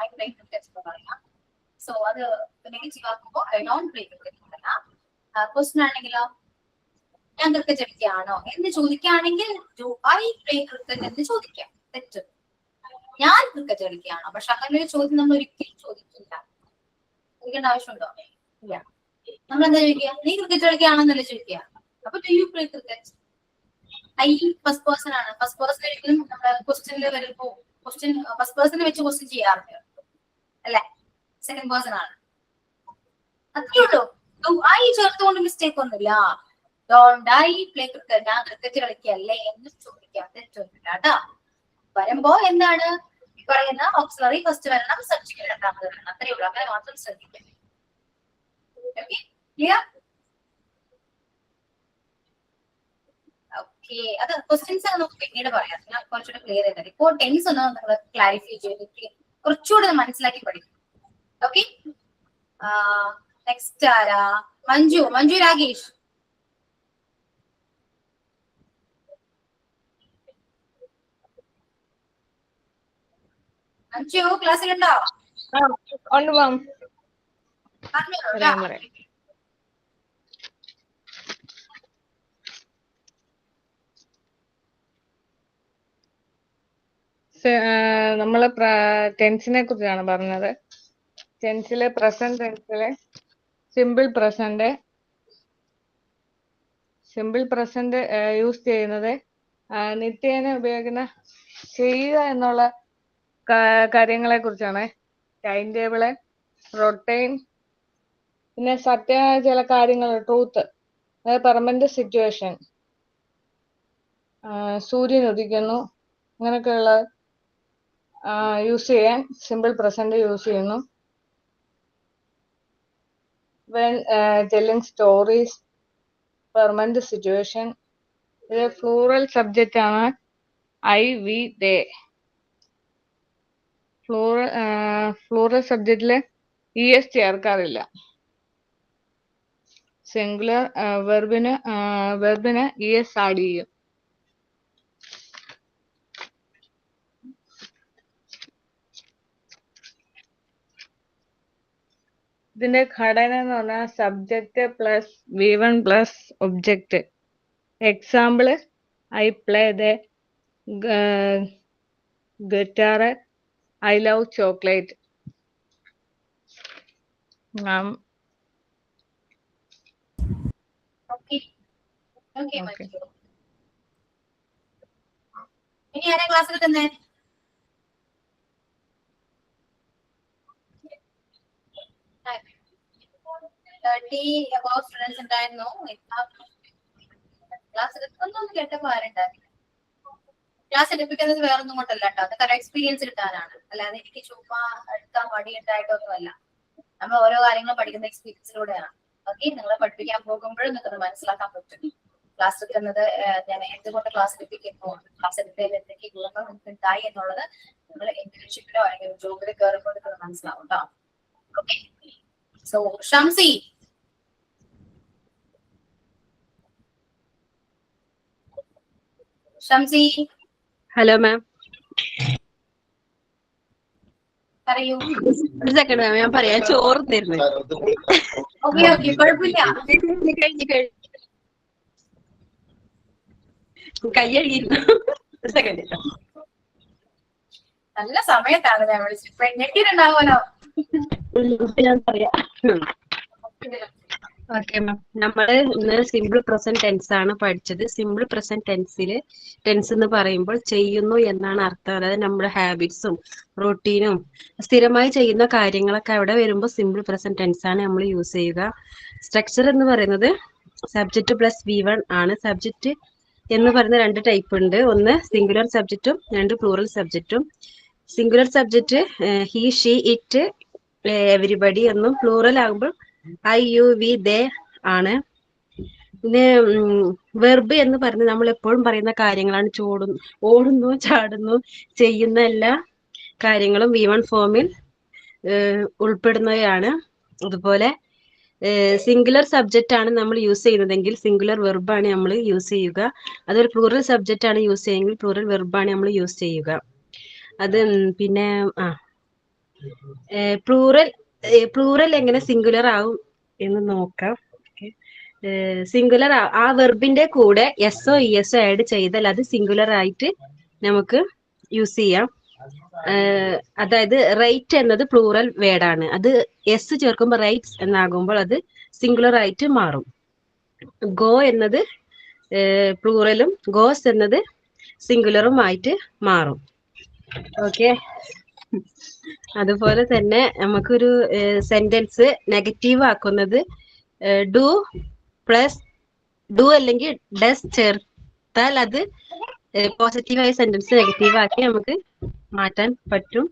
ഐ പ്ലേ ക്രിക്കറ്റ് എന്ന് പറയാം. സോ അത് നെഗറ്റീവ് ആക്കുമ്പോൾ ഐ ഡോണ്ട് പ്ലേ ക്രിക്കറ്റ് പറയാം. ക്വസ്റ്റ്യൻ ആണെങ്കിലോ ഞാൻ ക്രിക്കറ്റ് കളിക്കുകയാണോ എന്ന് ചോദിക്കുകയാണെങ്കിൽ ഡു ഐ പ്ലേ ക്രിക്കറ്റ് എന്ന് ചോദിക്കാം, തെറ്റ്. ഞാൻ ക്രിക്കറ്റ് കളിക്കുകയാണോ? പക്ഷെ അങ്ങനെ ഒരു ചോദ്യം നമ്മൾ ഒരിക്കലും ചോദിക്കില്ല. ചോദിക്കേണ്ട ആവശ്യമുണ്ടോ? ഇല്ല. നമ്മൾ എന്താ ചോദിക്കുക? നീ ക്രിക്കറ്റ് കളിക്കുകയാണെന്നല്ലേ ചോദിക്കുക. അപ്പൊ do you play cricket? I first person ആണ്. ഫസ്റ്റ് പേഴ്സൺ ഒരിക്കലും നമ്മുടെ ക്വസ്റ്റ്യനിൽ വരുമ്പോ ഫസ്റ്റ് പേഴ്സണിൽ വെച്ച് ക്വസ്റ്റ്യൻ ചെയ്യാറുണ്ട് അല്ലെ? സെക്കൻഡ് പേഴ്സൺ ആണ്. അത്രേ ഉള്ളൂ. ഡു ഐ ചേർത്തുകൊണ്ട് മിസ്റ്റേക്ക് ഒന്നുമില്ല. ഡോണ്ട് ഐ പ്ലേ ക്രിക്കറ്റ്, ഞാൻ ക്രിക്കറ്റ് കളിക്കല്ലേ എന്ന് ചോദിക്കാം, തെറ്റൊന്നുമില്ല കേട്ടോ. വരുമ്പോ എന്താണ് ഈ പറയുന്ന ഓക്സിലറി ഫസ്റ്റ് വരണം, സബ്ജക്റ്റ് രണ്ടാമത് വരണം. അത്രേ ഉള്ളൂ. അങ്ങനെ മാത്രം ശ്രദ്ധിക്കാം. Okay, clear? ഓക്കെ, അത് ക്വസ്റ്റ്യൻസ് നമുക്ക് പിന്നീട് പറയാം. ഞാൻ കുറച്ചുകൂടെ ക്ലിയർ ചെയ്തത്. ഇപ്പോൾ ടെൻസ് ഒന്ന് നിങ്ങൾ ക്ലാരിഫൈ ചെയ്ത് കുറച്ചുകൂടെ മനസ്സിലാക്കി പഠിക്കും. ഓക്കെ, നെക്സ്റ്റ് ആരാ? മഞ്ജു രാഗേഷ്. മഞ്ജു ക്ലാസ്സിലുണ്ടോ? നമ്മള് ടെൻസിനെ കുറിച്ചാണ് പറഞ്ഞത്. ടെൻസിലെ പ്രസന്റ് ടെൻസിലെ സിമ്പിൾ പ്രസന്റ് യൂസ് ചെയ്യുന്നത് നിത്യേന ഉപയോഗിക്കുന്ന ചെയ്യുക എന്നുള്ള കാര്യങ്ങളെ കുറിച്ചാണ്. ടൈം ടേബിള്, റൊട്ടൈൻ, പിന്നെ സത്യമായ ചില കാര്യങ്ങൾ, ട്രൂത്ത്, അതായത് പെർമനന്റ് സിറ്റുവേഷൻ, സൂര്യൻ ഉദിക്കുന്നു, അങ്ങനെയൊക്കെയുള്ള യൂസ് ചെയ്യാൻ സിമ്പിൾ പ്രസന്റ് യൂസ് ചെയ്യുന്നു. When telling stories, permanent situation. ഇത് ഫ്ലൂറൽ സബ്ജക്റ്റ് ആണ്. I, we, they. ഫ്ലൂറൽ സബ്ജക്റ്റില് ES ചേർക്കാറില്ല. സിംഗുലർ വെർബിന് ES ആഡ് ചെയ്യും. ഇതിന്റെ ഘടന എന്ന് പറഞ്ഞാൽ subject plus V1 plus object. Example I play the guitar, I love chocolate. ഇനി ആരാ ക്ലാസ് എടുക്കുന്നേ? സ്റ്റുഡൻസ് ഉണ്ടായിരുന്നു. ക്ലാസ് എടുക്കുന്നൊന്നും കേട്ടപ്പോ ആരുണ്ടാവില്ല. ക്ലാസ് എടുപ്പിക്കുന്നത് വേറൊന്നും കൊണ്ടല്ല കേട്ടോ, അതൊക്കെ എക്സ്പീരിയൻസ് കിട്ടാനാണ്. അല്ലാതെ എനിക്ക് ചുമ്മാ എടുക്കാൻ മടിയുണ്ടായിട്ടൊന്നുമല്ല. നമ്മൾ ഓരോ കാര്യങ്ങളും പഠിക്കുന്ന എക്സ്പീരിയൻസിലൂടെയാണ്. ഓക്കെ, നിങ്ങളെ പഠിപ്പിക്കാൻ പോകുമ്പോഴും നിങ്ങൾക്ക് മനസ്സിലാക്കാൻ പറ്റും ക്ലാസ് എടുക്കുന്നത് ഞാൻ എന്തുകൊണ്ട് ക്ലാസ് എടുപ്പിക്കുന്നു, ക്ലാസ് എടുത്തതിൽ എന്തൊക്കെ ഗുണങ്ങൾ നിങ്ങൾക്ക് ഉണ്ടായി എന്നുള്ളത് നിങ്ങൾ ഇന്റേൺഷിപ്പിലോ അല്ലെങ്കിൽ ജോബിൽ കയറുമ്പോൾ നിങ്ങൾക്ക് മനസ്സിലാവും കേട്ടോ. Okay, so Shamsi. Shamsi. Hello ma'am. പറയൂ. ഒരു സെക്കൻഡ് മാം, ഞാൻ പറയാം. ചോറ് തരുന്നു. ഓക്കെ ഓക്കെ, കുഴപ്പമില്ല. കയ്യഴിയിരുന്നു. ഒരു സെക്കൻഡ്. നല്ല സമയത്താണ് ഞാൻ വിളിച്ചത്. ഞെട്ടിട്ടുണ്ടാവുമല്ലോ. ഞാൻ പറയാം. ഓക്കെ മാം, നമ്മള് ഇന്ന് സിമ്പിൾ പ്രസന്റ് ടെൻസ് ആണ് പഠിച്ചത്. സിമ്പിൾ പ്രസന്റ് ടെൻസ് എന്ന് പറയുമ്പോൾ ചെയ്യുന്നു എന്നാണ് അർത്ഥം. അതായത് നമ്മുടെ ഹാബിറ്റ്സും റൂട്ടീനും സ്ഥിരമായി ചെയ്യുന്ന കാര്യങ്ങളൊക്കെ അവിടെ വരുമ്പോൾ സിമ്പിൾ പ്രസന്റ് ടെൻസ് ആണ് നമ്മൾ യൂസ് ചെയ്യുക. സ്ട്രക്ചർ എന്ന് പറയുന്നത് സബ്ജക്റ്റ് പ്ലസ് V1 ആണ്. സബ്ജക്റ്റ് എന്ന് പറയുന്ന രണ്ട് ടൈപ്പ് ഉണ്ട്. ഒന്ന് സിംഗുലർ സബ്ജക്റ്റും രണ്ട് പ്ലൂറൽ സബ്ജക്റ്റും. Singular subject he, she, it, everybody എന്നും. പ്ലൂറൽ ആകുമ്പോൾ ഐ, യു, വി, ദേ ആണ്. പിന്നെ വെർബ് എന്ന് പറഞ്ഞ് നമ്മൾ എപ്പോഴും പറയുന്ന കാര്യങ്ങളാണ്. ഓടുന്നു, ചാടുന്നു, ചെയ്യുന്ന എല്ലാ കാര്യങ്ങളും V1 ഫോമിൽ ഉൾപ്പെടുന്നവയാണ്. അതുപോലെ സിംഗുലർ സബ്ജക്റ്റ് ആണ് നമ്മൾ യൂസ് ചെയ്യുന്നതെങ്കിൽ സിംഗുലർ വെർബാണ് നമ്മൾ യൂസ് ചെയ്യുക. അതൊരു പ്ലൂറൽ സബ്ജക്റ്റ് ആണ് യൂസ് ചെയ്യുമെങ്കിൽ പ്ലൂറൽ വെർബാണ് നമ്മൾ യൂസ് ചെയ്യുക. അത് പിന്നെ പ്ലൂറൽ എങ്ങനെ സിംഗുലർ ആവും എന്ന് നോക്കാം. സിംഗുലർ ആ വെർബിന്റെ കൂടെ എസ്ഒ ഇഎസ്ഒ ആഡ് ചെയ്താൽ അത് സിംഗുലർ ആയിട്ട് നമുക്ക് യൂസ് ചെയ്യാം. അതായത് റൈറ്റ് എന്നത് പ്ലൂറൽ വേർഡാണ്. അത് എസ് ചേർക്കുമ്പോൾ റൈറ്റ്സ് എന്നാകുമ്പോൾ അത് സിംഗുലർ ആയിട്ട് മാറും. ഗോ എന്നത് പ്ലൂറലും ഗോസ് എന്നത് സിംഗുലറും ആയിട്ട് മാറും. ഓക്കെ, അതുപോലെ തന്നെ നമുക്കൊരു സെന്റൻസ് നെഗറ്റീവ് ആക്കുന്നത് ഡു പ്ലസ് ഡു അല്ലെങ്കിൽ ഡസ് ചേർത്താൽ അത് പോസിറ്റീവായ സെന്റൻസ് നെഗറ്റീവ് ആക്കി നമുക്ക് മാറ്റാൻ പറ്റും.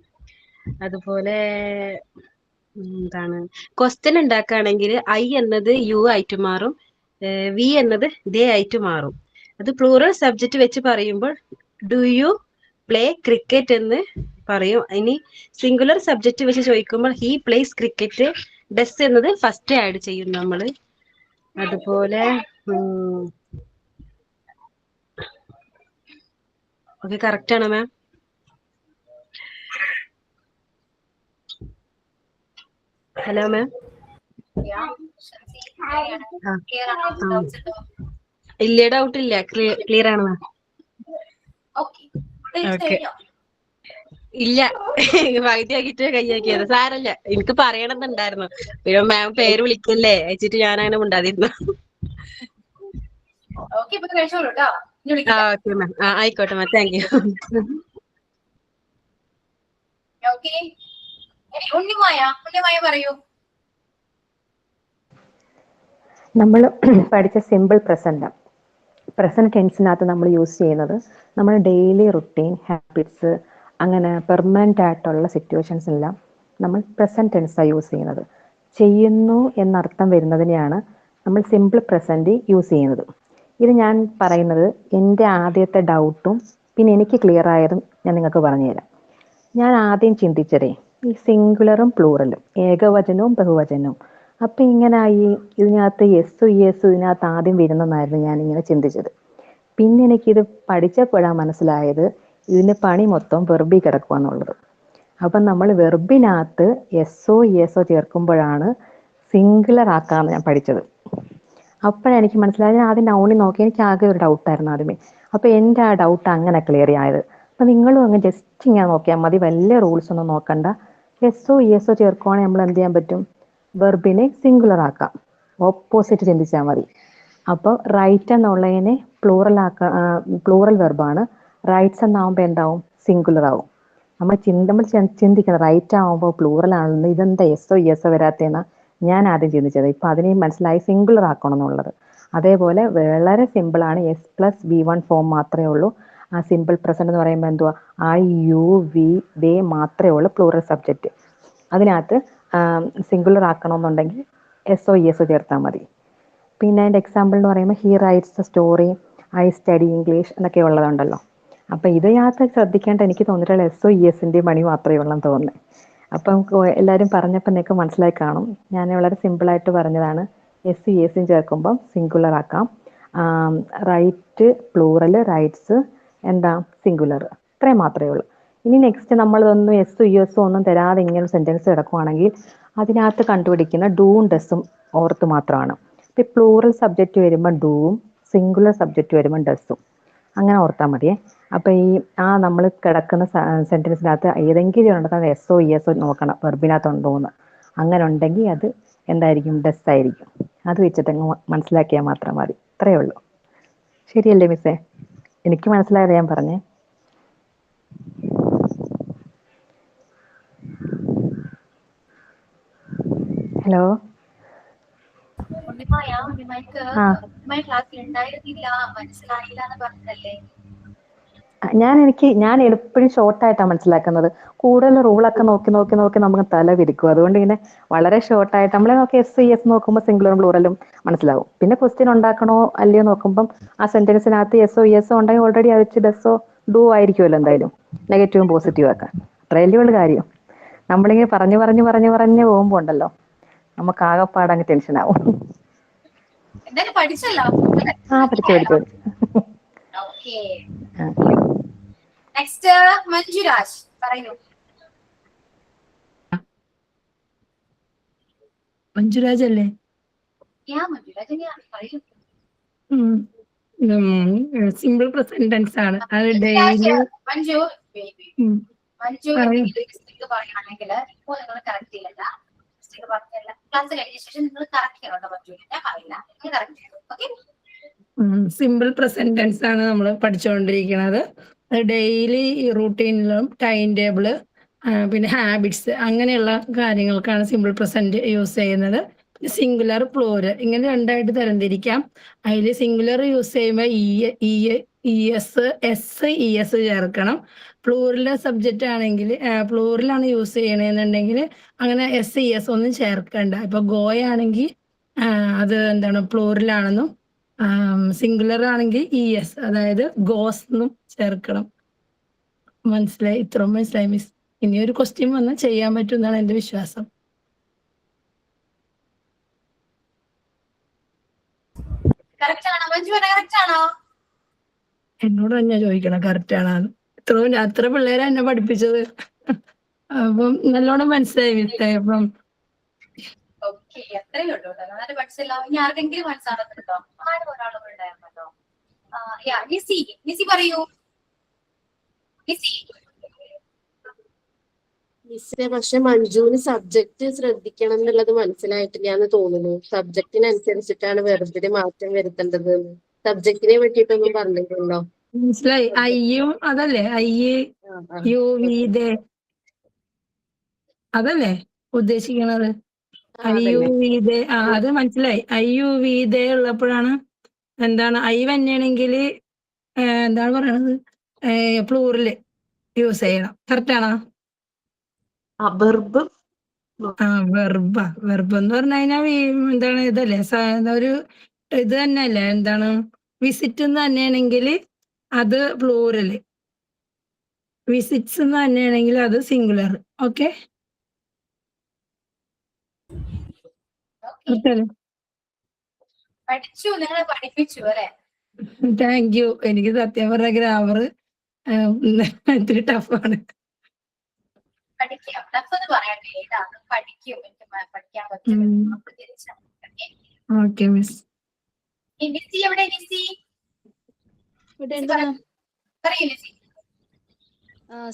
അതുപോലെ എന്താണ്, ക്വസ്റ്റ്യൻ ഉണ്ടാക്കുകയാണെങ്കിൽ ഐ എന്നത് യു ആയിട്ട് മാറും, വി എന്നത് ദേ ആയിട്ട് മാറും. അത് പ്ലൂറൽ സബ്ജക്റ്റ് വെച്ച് പറയുമ്പോൾ ഡു യു പ്ലേ ക്രിക്കറ്റ് എന്ന് പറയും. ഇനി സിംഗുലർ സബ്ജക്റ്റ് വെച്ച് ചോദിക്കുമ്പോൾ ഹി പ്ലേസ് ക്രിക്കറ്റ്, ഡസ് എന്നത് ഫസ്റ്റ് ആഡ് ചെയ്യും നമ്മൾ. അതുപോലെ ഓക്കെ, കറക്റ്റ് ആണോ മാം? Hello ma'am. ഇല്ല, ഡൗട്ട് ഇല്ല, ക്ലിയർ ആണ് മാം. ഓക്കെ, ഇല്ല. പകുതിയാക്കിട്ട് കൈയാക്കിയത്. സാരല്ല. എനിക്ക് പറയണമെന്നുണ്ടായിരുന്നു. പിന്നെ മാം പേര് വിളിക്കല്ലേ വെച്ചിട്ട് ഞാൻ അങ്ങനെ ഉണ്ടാതിരുന്നു. ഓക്കെ, ഇപ്പൊ കഴിച്ചോളൂ കേട്ടോ. ഇനി ആ വിളിക്കില്ല. Okay ma'am. ആ ആയിക്കോട്ടെ ma'am. Thank you. Okay, Unnimaya പറയൂ. നമ്മൾ പഠിച്ച സിമ്പിൾ പ്രസന്റ് ടെൻസിനകത്ത് നമ്മൾ യൂസ് ചെയ്യുന്നത് നമ്മൾ ഡെയിലി റുട്ടീൻ ഹാബിറ്റ്സ് അങ്ങനെ പെർമനന്റ് ആയിട്ടുള്ള സിറ്റുവേഷൻസിലെല്ലാം നമ്മൾ പ്രസന്റ് ടെൻസാണ് യൂസ് ചെയ്യുന്നത്. ചെയ്യുന്നു എന്നർത്ഥം വരുന്നതിനെയാണ് നമ്മൾ സിമ്പിൾ പ്രസന്റ് യൂസ് ചെയ്യുന്നത്. ഇത് ഞാൻ പറയുന്നത് എൻ്റെ ആദ്യത്തെ ഡൗട്ടും പിന്നെ എനിക്ക് ക്ലിയർ ആയതും ഞാൻ നിങ്ങൾക്ക് പറഞ്ഞുതരാം. ഞാൻ ആദ്യം ചിന്തിച്ചതേ ഈ സിംഗുലറും പ്ലൂറലും ഏകവചനവും ബഹുവചനവും അപ്പം ഇങ്ങനായി ഇതിനകത്ത് എസ് ഇതിനകത്ത് ആദ്യം വരുന്നെന്നായിരുന്നു ഞാനിങ്ങനെ ചിന്തിച്ചത്. പിന്നെ എനിക്കിത് പഠിച്ചപ്പോഴാണ് മനസ്സിലായത് ഇതിന് പണി മൊത്തം വെർബി കിടക്കുകയെന്നുള്ളത്. അപ്പം നമ്മൾ വെർബിനകത്ത് എസ്ഒ ചേർക്കുമ്പോഴാണ് സിംഗുലർ ആക്കാമെന്ന് ഞാൻ പഠിച്ചത്. അപ്പോഴാണ് എനിക്ക് മനസ്സിലായത്. ഞാൻ ആദ്യം നൗണിൽ നോക്കി, എനിക്ക് ആകെ ഒരു ഡൗട്ടായിരുന്നു ആദ്യമേ. അപ്പോൾ എൻ്റെ ആ ഡൗട്ട് അങ്ങനെ ക്ലിയർ ആയത്. അപ്പം നിങ്ങളും അങ്ങ് ജസ്റ്റ് ഇങ്ങനെ നോക്കിയാൽ മതി, വലിയ റൂൾസ് ഒന്നും നോക്കണ്ട. എസ്ഒ ചേർക്കുവാണെങ്കിൽ നമ്മൾ എന്ത് ചെയ്യാൻ പറ്റും? വെർബിനെ സിംഗുലർ ആക്കാം. ഓപ്പോസിറ്റ് ചിന്തിച്ചാൽ മതി. അപ്പോൾ റൈറ്റ് എന്നുള്ളതിനെ പ്ലൂറൽ വെർബാണ്. റൈറ്റ്സ് എന്നാവുമ്പോൾ എന്താവും? സിംഗുലർ ആവും. നമ്മൾ ചിന്തിക്കണം റൈറ്റ് ആവുമ്പോൾ പ്ലൂറൽ ആണെന്ന്. ഇതെന്താ എസ്ഒ വരാത്തേന്നാ ഞാൻ ആദ്യം ചിന്തിച്ചത്. ഇപ്പം അതിനെ മനസ്സിലായി സിംഗുലർ ആക്കണം എന്നുള്ളത്. അതേപോലെ വളരെ സിമ്പിളാണ്. S+V1 ഫോം മാത്രമേ ഉള്ളൂ. ആ സിമ്പിൾ പ്രസന്റ് എന്ന് പറയുമ്പോൾ എന്തുവാ? I, you, we, they മാത്രമേ ഉള്ളൂ പ്ലൂറൽ സബ്ജക്റ്റ്. അതിനകത്ത് സിംഗുലർ ആക്കണമെന്നുണ്ടെങ്കിൽ എസ്ഒ ചേർത്താൽ മതി. പിന്നെ അതിൻ്റെ എക്സാമ്പിൾ എന്ന് പറയുമ്പോൾ he rights A story, I study English എന്നൊക്കെ ഉള്ളതുണ്ടല്ലോ. അപ്പം ഇതിനകത്ത് ശ്രദ്ധിക്കേണ്ട എനിക്ക് തോന്നിയിട്ടുള്ള എസ്ഒ പണി മാത്രമേ ഉള്ളെന്ന് തോന്നുന്നത്. അപ്പം എല്ലാവരും പറഞ്ഞപ്പോൾ നിങ്ങൾക്ക് മനസ്സിലായി കാണും. ഞാൻ വളരെ സിമ്പിളായിട്ട് പറഞ്ഞതാണ്. എസ് ചേർക്കുമ്പം സിംഗുലർ ആക്കാം. റൈറ്റ് പ്ലൂറൽ, റൈറ്റ്സ് എന്താ സിംഗുലർ. ഇത്രയും മാത്രമേ ഉള്ളൂ. ഇനി നെക്സ്റ്റ് നമ്മളിതൊന്നും എസ് ഒന്നും തരാതെ ഇങ്ങനെ സെൻറ്റൻസ് കിടക്കുവാണെങ്കിൽ അതിനകത്ത് കണ്ടുപിടിക്കുന്ന ഡൂവും ഡസും ഓർത്ത് മാത്രമാണ്. ഇപ്പം പ്ലൂറൽ സബ്ജക്റ്റ് വരുമ്പോൾ ഡൂവും സിംഗുലർ സബ്ജക്റ്റ് വരുമ്പോൾ ഡസും അങ്ങനെ ഓർത്താൽ മതിയേ. അപ്പം ഈ നമ്മൾ കിടക്കുന്ന സെൻറ്റൻസിനകത്ത് ഏതെങ്കിലും ഉണ്ടെങ്കിൽ എസ്ഒ നോക്കണം വെർബിനകത്തുണ്ടോ എന്ന്. അങ്ങനെ ഉണ്ടെങ്കിൽ അത് എന്തായിരിക്കും? ഡസ് ആയിരിക്കും. അത് വെച്ചിട്ട് മനസ്സിലാക്കിയാൽ മാത്രം മതി. ഇത്രയേ ഉള്ളൂ. ശരിയല്ലേ മിസ്സേ? എനിക്ക് മനസ്സിലായത് ഞാൻ പറഞ്ഞേ. ഹലോ. ഉണ്ണിമായ്ക്ക് ക്ലാസ്സിൽ ഉണ്ടായിരുന്നില്ല, മനസ്സിലായില്ല എന്ന് പറഞ്ഞതല്ലേ? ഞാൻ എപ്പോഴും ഷോർട്ടായിട്ടാണ് മനസ്സിലാക്കുന്നത്. കൂടുതൽ റൂളൊക്കെ നോക്കി നമുക്ക് തല വിരിക്കും. അതുകൊണ്ട് ഇങ്ങനെ വളരെ ഷോർട്ടായിട്ട് നമ്മളെ നോക്കി എസ് നോക്കുമ്പോൾ സിംഗുലറും പ്ലൂറലും മനസ്സിലാവും. പിന്നെ ക്വസ്റ്റ്യൻ ഉണ്ടാക്കണോ അല്ലയോ നോക്കുമ്പം ആ സെന്റൻസിനകത്ത് എസ്ഒ ഉണ്ടെങ്കിൽ ഓൾറെഡി അത് വെച്ച് ഡസോ ഡൂ ആയിരിക്കുമല്ലോ എന്തായാലും, നെഗറ്റീവും പോസിറ്റീവും ഒക്കെ. അത്രയല്ലേ ഉള്ളു കാര്യം. നമ്മളിങ്ങനെ പറഞ്ഞു പോകുമ്പോൾ ഉണ്ടല്ലോ നമുക്ക് ആകെപ്പാടങ്ങ് ടെൻഷനാവും. എന്തായാലും പഠിച്ചല്ലോ. പഠിച്ചു. ഓക്കെ, നെക്സ്റ്റ് മഞ്ജുരാജ് പറയൂ. മഞ്ജുരാജ് അല്ലേ? സിമ്പിൾ പ്രസന്റ് ടെൻസ് ആണ്. അത് ഡെയിലി മഞ്ജു പറയുകയാണെങ്കിൽ ഇപ്പോൾ നിങ്ങൾ കറക്റ്റ് ചെയ്യണ്ട. ക്ലാസ് കഴിഞ്ഞ ശേഷം നിങ്ങൾ കറക്റ്റ് ചെയ്യണം. മഞ്ജു ഞാൻ പറയില്ല, നിങ്ങൾ കറക്റ്റ് ചെയ്യണം. ഓക്കെ, സിമ്പിൾ പ്രസന്റ് ടെൻസ് ആണ് നമ്മൾ പഠിച്ചുകൊണ്ടിരിക്കുന്നത്. ഡെയിലി റൂട്ടീനിലും ടൈം ടേബിള് പിന്നെ ഹാബിറ്റ്സ് അങ്ങനെയുള്ള കാര്യങ്ങൾക്കാണ് സിമ്പിൾ പ്രസന്റ് യൂസ് ചെയ്യുന്നത്. സിംഗുലർ പ്ലൂറൽ ഇങ്ങനെ രണ്ടായിട്ട് തരംതിരിക്കാം. അതിൽ സിംഗുലർ യൂസ് ചെയ്യുമ്പോൾ എസ് ചേർക്കണം. പ്ലൂറൽ സബ്ജക്റ്റ് ആണെങ്കിൽ പ്ലൂറലാണ് യൂസ് ചെയ്യണമെന്നുണ്ടെങ്കിൽ അങ്ങനെ എസ് ഒന്നും ചേർക്കണ്ട. ഇപ്പൊ ഗോയാണെങ്കിൽ അത് എന്താണ് പ്ലൂറലാണെന്നും സിംഗുലർ ആണെങ്കിൽ അതായത് ഗോസ് എന്നും ചേർക്കണം. മനസ്സിലായി? ഇത്രയും മനസ്സിലായി മിസ്. ഇനി ഒരു ക്വസ്റ്റ്യൻ വന്നാൽ ചെയ്യാൻ പറ്റും എന്നാണ് എന്റെ വിശ്വാസം. എന്നോട് തന്നെ ചോദിക്കണം കറക്റ്റ് ആണോ? അത്ര പിള്ളേരെ എന്നെ പഠിപ്പിച്ചത്. അപ്പം നല്ലോണം മനസ്സിലായി മിസ്സേ. അപ്പം ഓക്കെ, അത്രയേ ഉള്ളൂ കേട്ടോ. നന്നായിട്ട് പഠിച്ചല്ലോ. ഇനി ആർക്കെങ്കിലും മനസ്സിലാകുന്നുണ്ടോ? ആരും ഒരാളും ഉണ്ടായിരുന്നല്ലോ. നിസി പറയൂ. നിസി മിസ്സേ, പക്ഷെ മഞ്ജുവിന് സബ്ജക്ട് ശ്രദ്ധിക്കണം എന്നുള്ളത് മനസ്സിലായിട്ടില്ല എന്ന് തോന്നുന്നു. സബ്ജക്റ്റിനനുസരിച്ചിട്ടാണ് വെർബിന് മാറ്റം വരുത്തേണ്ടത്. സബ്ജക്റ്റിനെ പറ്റിയിട്ടൊന്നും പറഞ്ഞിട്ടുണ്ടോ? മനസ്സിലായി. അയ്യും അതല്ലേ യു വി ദേ അതല്ലേ ഉദ്ദേശിക്കണത്? യു വി ദേ അത് മനസ്സിലായി. യു വി ദേ ഉള്ളപ്പോഴാണ് എന്താണ് ഐ തന്നെയാണെങ്കിൽ എന്താണ് പറയണത്, പ്ലൂറില് യൂസ് ചെയ്യണം. കറക്റ്റ് ആണോ? വെർബ് വെർബ് എന്ന് പറഞ്ഞു കഴിഞ്ഞാൽ എന്താണ് ഇതല്ലേ ഒരു ഇത് തന്നെയല്ലേ, എന്താണ് വിസിറ്റ് എന്ന് തന്നെയാണെങ്കിൽ അത് പ്ലൂറല്, വിസിറ്റ്സ് എന്ന് തന്നെയാണെങ്കിൽ അത് സിംഗുലർ. ഓക്കെ, പഠിച്ചു, നിങ്ങളെ പഠിപ്പിച്ചു അല്ലെ? Thank you. എനിക്ക് സത്യം പറഞ്ഞ ഗ്രാമർ ഇത്തിരി ടഫാണ്. പഠിക്കാം, ടഫ് എന്ന് പറയട്ടെ, ഏതാണ് പഠിക്കും, എനിക്ക് പഠിക്കാൻ പറ്റും. Okay miss. നിസി എവിടെ? നിസി പറയൂ നിസി.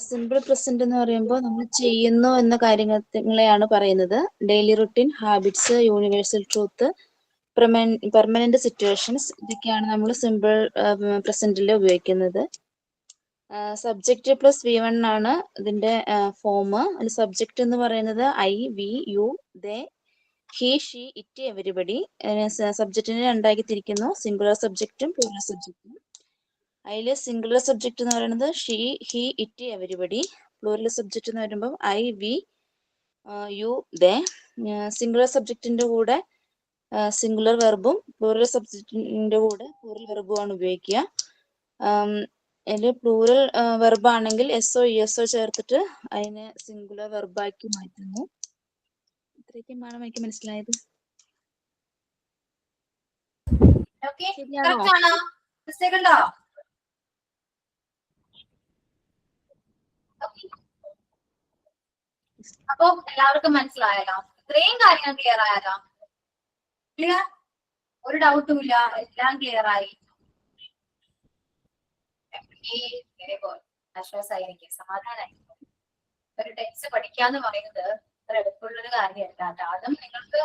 സിമ്പിൾ പ്രസന്റ് എന്ന് പറയുമ്പോൾ നമ്മൾ ചെയ്യുന്നു എന്ന കാര്യങ്ങളെയാണ് പറയുന്നത്. Daily routine, habits, universal truth, permanent situations, ഇതൊക്കെയാണ് നമ്മൾ സിമ്പിൾ പ്രസന്റിൽ ഉപയോഗിക്കുന്നത്. സബ്ജക്റ്റ് പ്ലസ് V1 ആണ് ഇതിന്റെ ഫോം. അതിൽ സബ്ജക്റ്റ് എന്ന് പറയുന്നത് I, we, you, they, he, she, it, everybody. സബ്ജക്റ്റിനെ രണ്ടാക്കി തിരിക്കുന്നു, സിംഗുലർ സബ്ജക്റ്റും പ്ലൂറൽ സബ്ജക്റ്റും. അതിൽ സിംഗുലർ സബ്ജക്റ്റ് എന്ന് പറയുന്നത് she, he, it, everybody. Plural subject എന്ന് പറയുമ്പോൾ I, we, you, they. Singular സബ്ജക്റ്റിന്റെ കൂടെ സിംഗുലർ വെർബും പ്ലൂറൽ സബ്ജക്റ്റിന്റെ കൂടെ പ്ലൂറൽ വെർബുമാണ് ഉപയോഗിക്കുക. അതിൽ പ്ലൂറൽ വെർബ് ആണെങ്കിൽ എസ്ഒ ഇഎസ്ഒ ചേർത്തിട്ട് അതിനെ സിംഗുലർ വെർബാക്കി മാറ്റുന്നു. ഇത്രയൊക്കെയാണ് എനിക്ക് മനസ്സിലായത്. അപ്പൊ എല്ലാവർക്കും മനസ്സിലായല്ലോ? ഇത്രയും കാര്യങ്ങൾ ക്ലിയർ ആയല്ലോ? ക്ലിയർ? ഒരു ഡൗട്ടും ഇല്ല, എല്ലാം ക്ലിയർ ആയി. ആശ്വാസമായി, എനിക്ക് സമാധാനമായി. ഒരു ടെക്സ്റ്റ് പഠിക്കാന്ന് പറയുന്നത് അത്ര എളുപ്പമുള്ളൊരു കാര്യമല്ല. അതും നിങ്ങൾക്ക്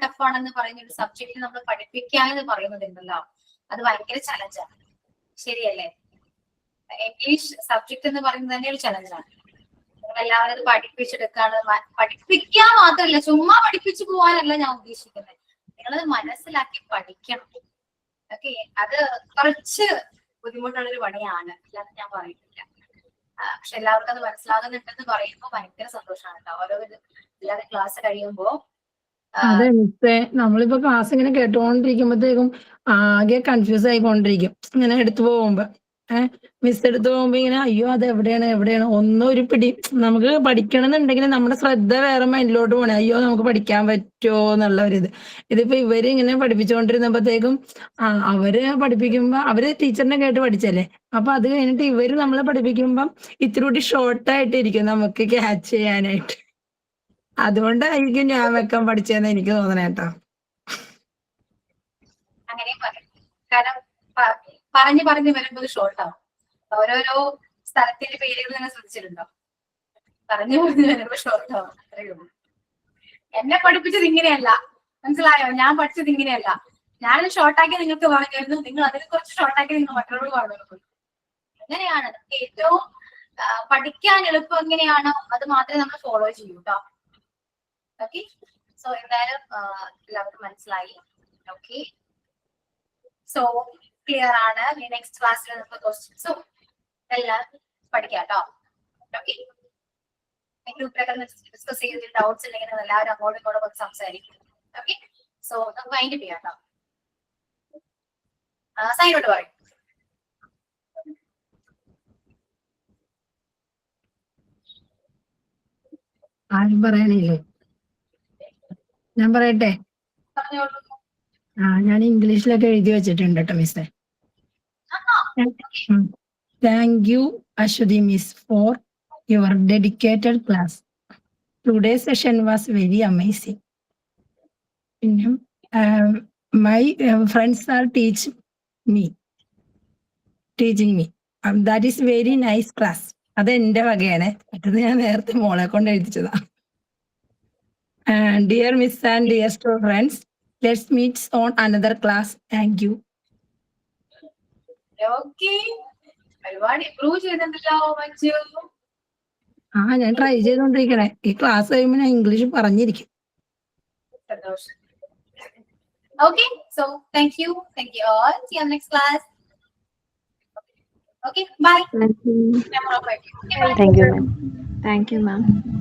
ടഫാണെന്ന് പറയുന്ന ഒരു സബ്ജക്റ്റ് നമ്മൾ പഠിപ്പിക്കുക എന്ന് പറയുന്നതുണ്ടല്ലോ, അത് ഭയങ്കര ചലഞ്ചാണ്. ശരിയല്ലേ? ഇംഗ്ലീഷ് സബ്ജക്ട് എന്ന് പറയുന്നത് തന്നെ ഒരു ചലഞ്ചാണ്. എല്ലാവരും അത് പഠിപ്പിച്ചെടുക്കാണ്. പഠിപ്പിക്കാൻ മാത്രമല്ല, ചുമ്മാ പഠിപ്പിച്ചു പോകാനല്ല ഞാൻ ഉദ്ദേശിക്കുന്നത്. നിങ്ങളത് മനസ്സിലാക്കി പഠിക്കണം. ഓക്കെ, അത് കുറച്ച് ബുദ്ധിമുട്ടുള്ളൊരു പണിയാണ്, അല്ലാതെ ഞാൻ പറയുന്നില്ല. പക്ഷെ എല്ലാവർക്കും അത് മനസ്സിലാകുന്നുണ്ടെന്ന് പറയുമ്പോൾ ഭയങ്കര സന്തോഷമാണ് കേട്ടോ. ഓരോ എല്ലാവരും ക്ലാസ് കഴിയുമ്പോ അതെ മിസ്സേ, നമ്മളിപ്പോ ക്ലാസ് ഇങ്ങനെ കേട്ടുകൊണ്ടിരിക്കുമ്പോഴത്തേക്കും ആകെ കൺഫ്യൂസ് ആയിക്കൊണ്ടിരിക്കും. ഇങ്ങനെ എടുത്തു പോകുമ്പോ മിസ് എടുത്തു പോകുമ്പോ ഇങ്ങനെ അയ്യോ അത് എവിടെയാണ് ഒന്നും ഒരു പിടി. നമുക്ക് പഠിക്കണം എന്നുണ്ടെങ്കിൽ നമ്മുടെ ശ്രദ്ധ വേറെ മൈൻഡിലോട്ട് പോണേ, അയ്യോ നമുക്ക് പഠിക്കാൻ പറ്റുമോ എന്നുള്ള ഒരു ഇതിപ്പോ ഇവര് ഇങ്ങനെ പഠിപ്പിച്ചുകൊണ്ടിരുന്നപ്പോഴത്തേക്കും അവര് പഠിപ്പിക്കുമ്പോ അവര് ടീച്ചറിനെ കേട്ട് പഠിച്ചല്ലേ, അപ്പൊ അത് കഴിഞ്ഞിട്ട് ഇവര് നമ്മളെ പഠിപ്പിക്കുമ്പം ഇത്തിരി കൂടി ഷോർട്ടായിട്ട് ഇരിക്കും നമുക്ക് ക്യാച്ച് ചെയ്യാനായിട്ട്. അതുകൊണ്ടായിരിക്കും ഞാൻ വെക്കാൻ പഠിച്ചതെന്ന് എനിക്ക് തോന്നണേട്ടോ. അങ്ങനെ പറയും, കാരണം പറഞ്ഞു വരുമ്പോൾ ഷോർട്ടാവും. ഓരോരോ സ്ഥലത്തിന്റെ പേരുകൾ തന്നെ ശ്രദ്ധിച്ചിട്ടുണ്ടോ? പറഞ്ഞു വരുമ്പോൾ ഷോർട്ടാവും, അത്രയേ ഉള്ളൂ. എന്നെ പഠിപ്പിച്ചത് ഇങ്ങനെയല്ല, മനസ്സിലായോ? ഞാൻ പഠിച്ചത് ഇങ്ങനെയല്ല. ഞാനത് ഷോർട്ടാക്കി നിങ്ങൾക്ക് പറഞ്ഞിരുന്നു, നിങ്ങൾ അതിനെ കുറച്ച് ഷോർട്ടാക്കി നിങ്ങൾ മറ്റുള്ളവർക്ക് പറഞ്ഞു. അങ്ങനെയാണ് ഏറ്റവും പഠിക്കാൻ എളുപ്പം എങ്ങനെയാണോ അത് മാത്രമേ നമ്മൾ ഫോളോ ചെയ്യൂ കേട്ടോ. ഓക്കെ, സോ എന്തായാലും എല്ലാവർക്കും മനസ്സിലായി. ഓക്കെ, സോ ക്ലിയർ ആണ്. നെക്സ്റ്റ് ക്ലാസ്സിൽ നമുക്ക് ക്വസ്റ്റ്യൻസും എല്ലാം പഠിക്കാം കേട്ടോ. ഓക്കെ, ഗ്രൂപ്പിലൊക്കെ ഡിസ്കസ് ചെയ്ത് ഡൗട്ട്സ് ഉണ്ടെങ്കിൽ എല്ലാവരും അങ്ങോട്ടും ഇങ്ങോട്ടും ഒക്കെ സംസാരിക്കും. ഓക്കെ, സോ നമുക്ക് വൈൻഡ് ചെയ്യാം കേട്ടോ. സൈനോട്ട് പറയും. ആരും പറയാനില്ലേ? ഞാൻ പറയട്ടെ? ഞാൻ ഇംഗ്ലീഷിലൊക്കെ എഴുതി വെച്ചിട്ടുണ്ട് കേട്ടോ മിസ്സേ. Thank you Aswathi miss for your dedicated class. Today session was very amazing. പിന്നെ my friends are teaching me. That is very nice class. അത് എന്റെ വകയാണ്. മറ്റത് ഞാൻ നേരത്തെ മോളെ കൊണ്ട് എഴുതിച്ചതാ. Dear miss and dear students, let's meet on another class. Thank you. Okay, ഒരുപാട് ഇംപ്രൂവ് ചെയ്തിട്ടുണ്ടല്ലോ മഞ്ജു. ഞാൻ ട്രൈ ചെയ്തോണ്ടിരിക്കണേ. ഈ ക്ലാസ് കഴിയുമ്പോൾ ഞാൻ ഇംഗ്ലീഷ് പറഞ്ഞിരിക്കും. സന്തോഷം. Okay, so thank you all. See you in the next class. Okay, bye. Thank you. Camera off. Okay, bye. Thank you, ma'am. Thank you, ma'am.